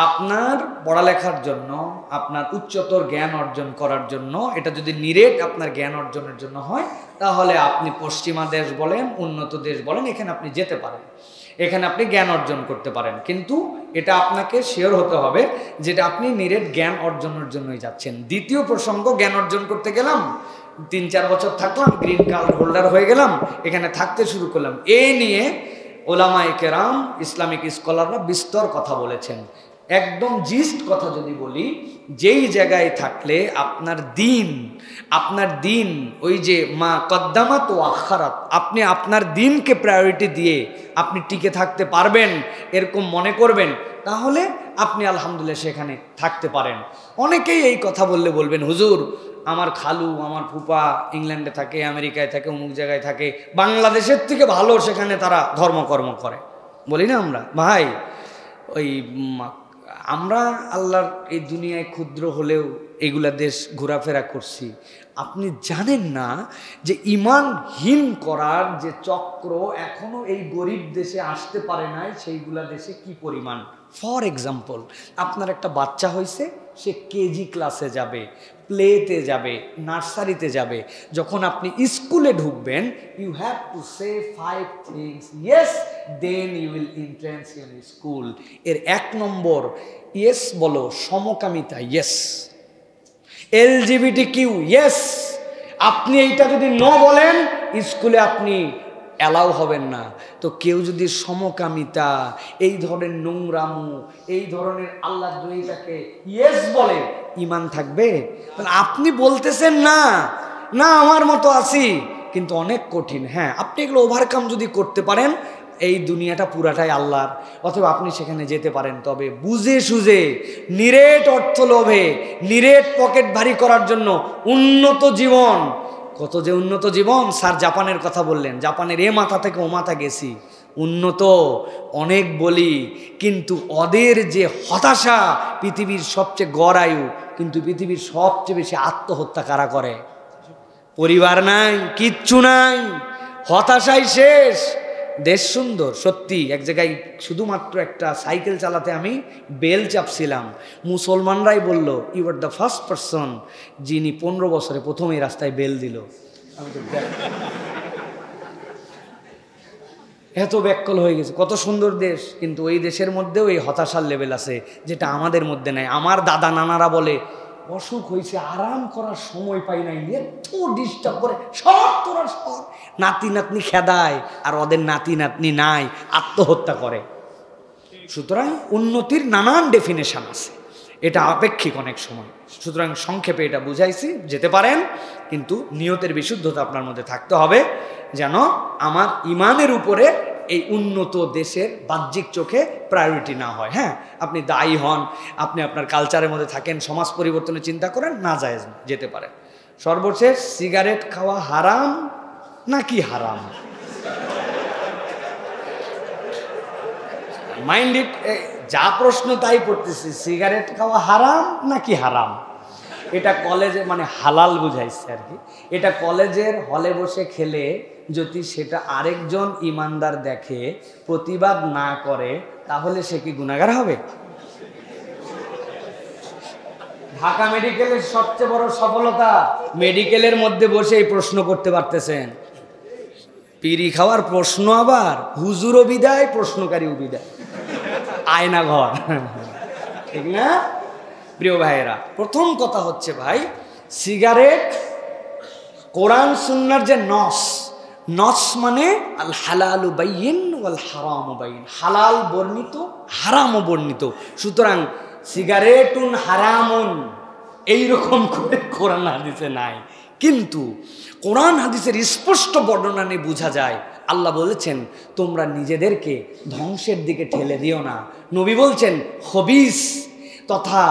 আপনার পড়ালেখার জন্য, আপনার উচ্চতর জ্ঞান অর্জন করার জন্য, এটা যদি নিরেট আপনার জ্ঞান অর্জনের জন্য হয় তাহলে আপনি পশ্চিমা দেশ বলেন, উন্নত দেশ বলেন, এখানে আপনি যেতে পারেন, এখানে আপনি জ্ঞান অর্জন করতে পারেন। কিন্তু এটা আপনাকে শিওর হতে হবে যেটা আপনি নিরেট জ্ঞান অর্জনের জন্যই যাচ্ছেন। দ্বিতীয় প্রসঙ্গ, জ্ঞান অর্জন করতে গেলাম, 3-4 বছর থাকলাম, গ্রিন কার্ড হোল্ডার হয়ে গেলাম, এখানে থাকতে শুরু করলাম, এই নিয়ে ওলামায়ে কেরাম, ইসলামিক স্কলাররা বিস্তর কথা বলেছেন। একদম জিস্ট কথা যদি বলি, যেই জায়গায় থাকলে আপনার দিন ওই যে মা কদ্দামাত ও আখারাত, আপনি আপনার দিনকে প্রায়োরিটি দিয়ে আপনি টিকে থাকতে পারবেন এরকম মনে করবেন, তাহলে আপনি আলহামদুলিল্লাহ সেখানে থাকতে পারেন। অনেকেই এই কথা বললে বলবেন, হুজুর আমার খালু, আমার ফুপা ইংল্যান্ডে থাকে, আমেরিকায় থাকে, অমুক জায়গায় থাকে, বাংলাদেশের থেকে ভালো সেখানে তারা ধর্মকর্ম করে। বলি না আমরা, ভাই ওই আমরা আল্লাহর এই দুনিয়ায় ক্ষুদ্র হলেও এগুলা দেশ ঘোরাফেরা করছি। আপনি জানেন না যে ঈমানহীন করার যে চক্র এখনো এই গরিব দেশে আসতে পারে নাই, সেইগুলা দেশে কি পরিমাণ। ফর এক্সাম্পল, আপনার একটা বাচ্চা হয়েছে, সে কেজি ক্লাসে যাবে, প্লেতে যাবে, নার্সারিতে যাবে, যখন আপনি স্কুলে ঢুকবেন, you have to say 5 things, yes, then you will entrance in school. এর 1 নম্বর, ইয়েস বলো, সমকামিতা, ইয়েস, LGBTQ, ইয়েস। আপনি এইটা যদি ন বলেন, স্কুলে আপনি অ্যালাউ হবেন না। তো কেউ যদি সমকামিতা, এই ধরনের নোংরামু, এই ধরনের আল্লাহদ্রোহিতাকে ইয়েস বলে, ঈমান থাকবে? তাহলে আপনি বলতেছেন না না আমার মতো আছি, কিন্তু অনেক কঠিন। হ্যাঁ, আপনি এগুলো ওভারকাম যদি করতে পারেন, এই দুনিয়াটা পুরাটাই আল্লাহর, অথবা আপনি সেখানে যেতে পারেন। তবে বুঝে সুঝে, নিরেট অর্থ লোভে, নিরেট পকেট ভারী করার জন্য উন্নত জীবন, কত যে উন্নত জীবন। স্যার জাপানের কথা বললেন, জাপানের এ মাথা থেকে ও মাথা গেছি, উন্নত অনেক বলি, কিন্তু ওদের যে হতাশা, পৃথিবীর সবচেয়ে গড় আয়ু, কিন্তু পৃথিবীর সবচেয়ে বেশি আত্মহত্যা কারা করে? পরিবার নাই, কিচ্ছু নাই, হতাশাই শেষ। দেশ সুন্দর সত্যি, এক জায়গায় শুধুমাত্র একটা সাইকেল চালাতে আমি বেল চাপছিলাম, মুসলমানরাই বলল, you are the first person যিনি 15 বছরে প্রথম এই রাস্তায় বেল দিল। আমি তো এত ব্যাকল হয়ে গেছে, কত সুন্দর দেশ, কিন্তু ওই দেশের মধ্যেও এই হতাশার লেভেল আছে যেটা আমাদের মধ্যে নাই। আমার দাদা নানারা বলে অসুখ হয়েছে, আরাম করার সময় পাই নাই, এত ডিস্টার্ব করে, সব তোরা সব নাতি নাতনি খেদায়, আর ওদের নাতি নাতনি নাই, আত্মহত্যা করে। সুতরাং উন্নতির নানান ডেফিনেশন আছে, এটা আপেক্ষিক অনেক সময়। সুতরাং সংক্ষেপে এটা বুঝাইছি, যেতে পারেন, কিন্তু নিয়তের বিশুদ্ধতা আপনার মধ্যে থাকতে হবে, যেন আমার ইমানের উপরে এই উন্নত দেশের বাহ্যিক চোখে প্রায়োরিটি না হয়। হ্যাঁ, আপনি দায়ী হন, আপনি আপনার কালচারের মধ্যে থাকেন, সমাজ পরিবর্তনের চিন্তা করেন, না জায়েজ না, যেতে পারেন। সর্বশেষ, সিগারেট খাওয়া হারাম নাকি হারাম? মাইন্ড ইট, যা প্রশ্ন তাই পড়তেছি, সিগারেট খাওয়া হারাম নাকি হারাম? এটা কলেজে মানে হালাল বুঝাইছে আর কি। এটা কলেজের হলে বসে খেলে যদি সেটা আরেকজন ইমানদার দেখে, প্রতিবাদ না করে, তাহলে সে কি গুনাহগার হবে? ঢাকা মেডিকেলের সবচেয়ে বড় সফলতা, মেডিকেলের মধ্যে বসে এই প্রশ্ন করতে পারতেছেন। পিরি খাওয়ার প্রশ্ন, আবার হুজুরও বিদায়, প্রশ্নকারীও বিদায়, আয়না ঘর, ঠিক না? প্রিয় ভাইয়েরা, প্রথম কথা হচ্ছে ভাই, সিগারেট কোরআন সুন্নাহর যে নস মানে আল হালালু বাইয়িন ওয়াল হারামু বাইয়িন, হালাল বর্ণিত, হারামও বর্ণিত। সুতরাং সিগারেটুন হারামুন এইরকম করে কোরআন হাদিসে নাই, কিন্তু কোরআন হাদিসের স্পষ্ট বর্ণনা নিয়ে বোঝা যায়। আল্লাহ বলেছেন, তোমরা নিজেদেরকে ধ্বংসের দিকে ঠেলে দিও না। নবী বলছেন, খবিস তথা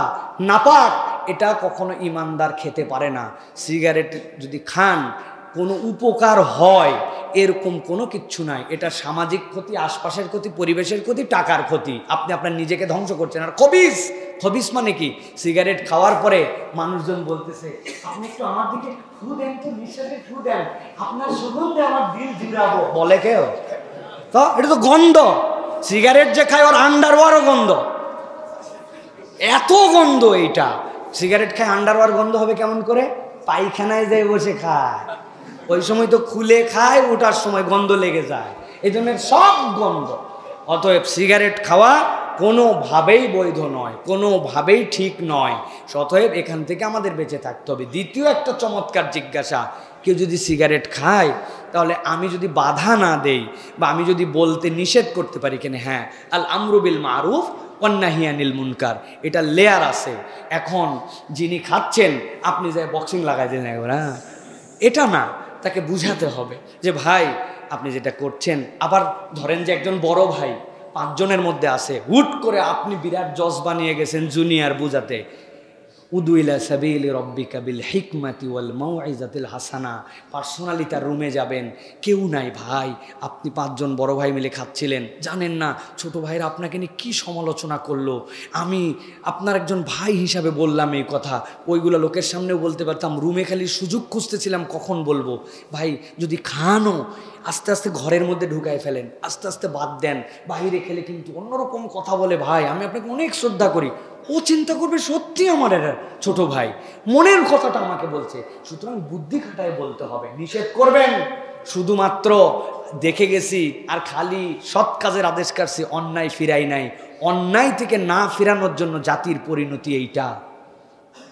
নাপাক এটা কখনো ইমানদার খেতে পারে না। সিগারেট যদি খান কোনো উপকার হয় এরকম কোনো কিচ্ছু নাই। এটা সামাজিক ক্ষতি, আশপাশের ক্ষতি, পরিবেশের ক্ষতি, টাকার ক্ষতি। আপনি আপনার নিজেকে ধ্বংস করছেন। আর খবিস মানে কি? সিগারেট খাওয়ার পরে মানুষজন বলতেছে, আপনি একটু আমার দিকে ফু দেন তো, নিঃশ্বাসে ফু দেন, আপনার সুগন্ধে আমার দিল জুড়াবো, বলে কেউ? তো এটা তো গন্ধ। সিগারেট যে খায় ওর আন্ডারওয়ারও গন্ধ, এত গন্ধ। এইটা সিগারেট খায়, আন্ডারওয়ার গন্ধ হবে কেমন করে? পায়খানায় যায় বসে খায়, ওই সময় তো খুলে খায়, ওঠার সময় গন্ধ লেগে যায়, এই জন্য সব গন্ধ। অতএব সিগারেট খাওয়া কোনোভাবেই বৈধ নয়, কোনোভাবেই ঠিক নয়। অতএব এখান থেকে আমাদের বেঁচে থাকতে হবে। দ্বিতীয় একটা চমৎকার জিজ্ঞাসা, কেউ যদি সিগারেট খায় তাহলে আমি যদি বাধা না দেই বা আমি যদি বলতে নিষেধ করতে পারি কেন? হ্যাঁ, আল আমরু বিল মারুফ ওয়ান নাহি আনিল মুনকার, এটা লেয়ার আছে। এখন যিনি খাচ্ছেন আপনি যাই বক্সিং লাগাই দিলেন একবার, হ্যাঁ, এটা না, তাকে বুঝাতে হবে যে ভাই আপনি যেটা করছেন। আবার ধরেন যে একজন বড় ভাই 5 জনের মধ্যে আছে, হুট করে আপনি বিরাট জজ বানিয়ে গেছেন জুনিয়র বুঝাতে, উদু ইলা সাবিলি রব্বিকা বিল হিকমাতি ওয়াল মাউইজাতিল হাসানা, পার্সোনালি তার রুমে যাবেন, কেউ নাই ভাই, আপনি 5 জন বড় ভাই মিলে খাচ্ছিলেন, জানেন না ছোট ভাইরা আপনাকে নিয়ে কী সমালোচনা করলো, আমি আপনার একজন ভাই হিসাবে বললাম এই কথা, ওইগুলো লোকের সামনেও বলতে পারতাম, রুমে খালি সুযোগ খুঁজতেছিলাম কখন বলবো। ভাই যদি খানও আস্তে আস্তে ঘরের মধ্যে ঢুকায় ফেলেন, আস্তে আস্তে বাদ দেন, বাইরে খেলে কিন্তু অন্যরকম কথা বলে, ভাই আমি আপনাকে অনেক শ্রদ্ধা করি, ও চিন্তা করবে সত্যি আমার এটা ছোট ভাই, মনের কথাটা আমাকে বলছে। সুতরাং বুদ্ধি খাটায় বলতে হবে, নিষেধ করবেন শুধুমাত্র দেখে গেছি আর খালি সৎ কাজের আদেশ কাটছি, অন্যায় ফিরাই নাই। অন্যায় থেকে না ফিরানোর জন্য জাতির পরিণতি এইটা।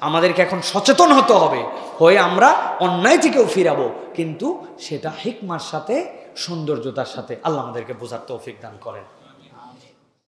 আমাদেরকে এখন সচেতন হতে হবে, হয়ে আমরা অন্যায় থেকেও ফিরাবো, কিন্তু সেটা হিকমার সাথে, সৌন্দর্যতার সাথে। আল্লাহ আমাদেরকে বোঝার তৌফিক দান করেন।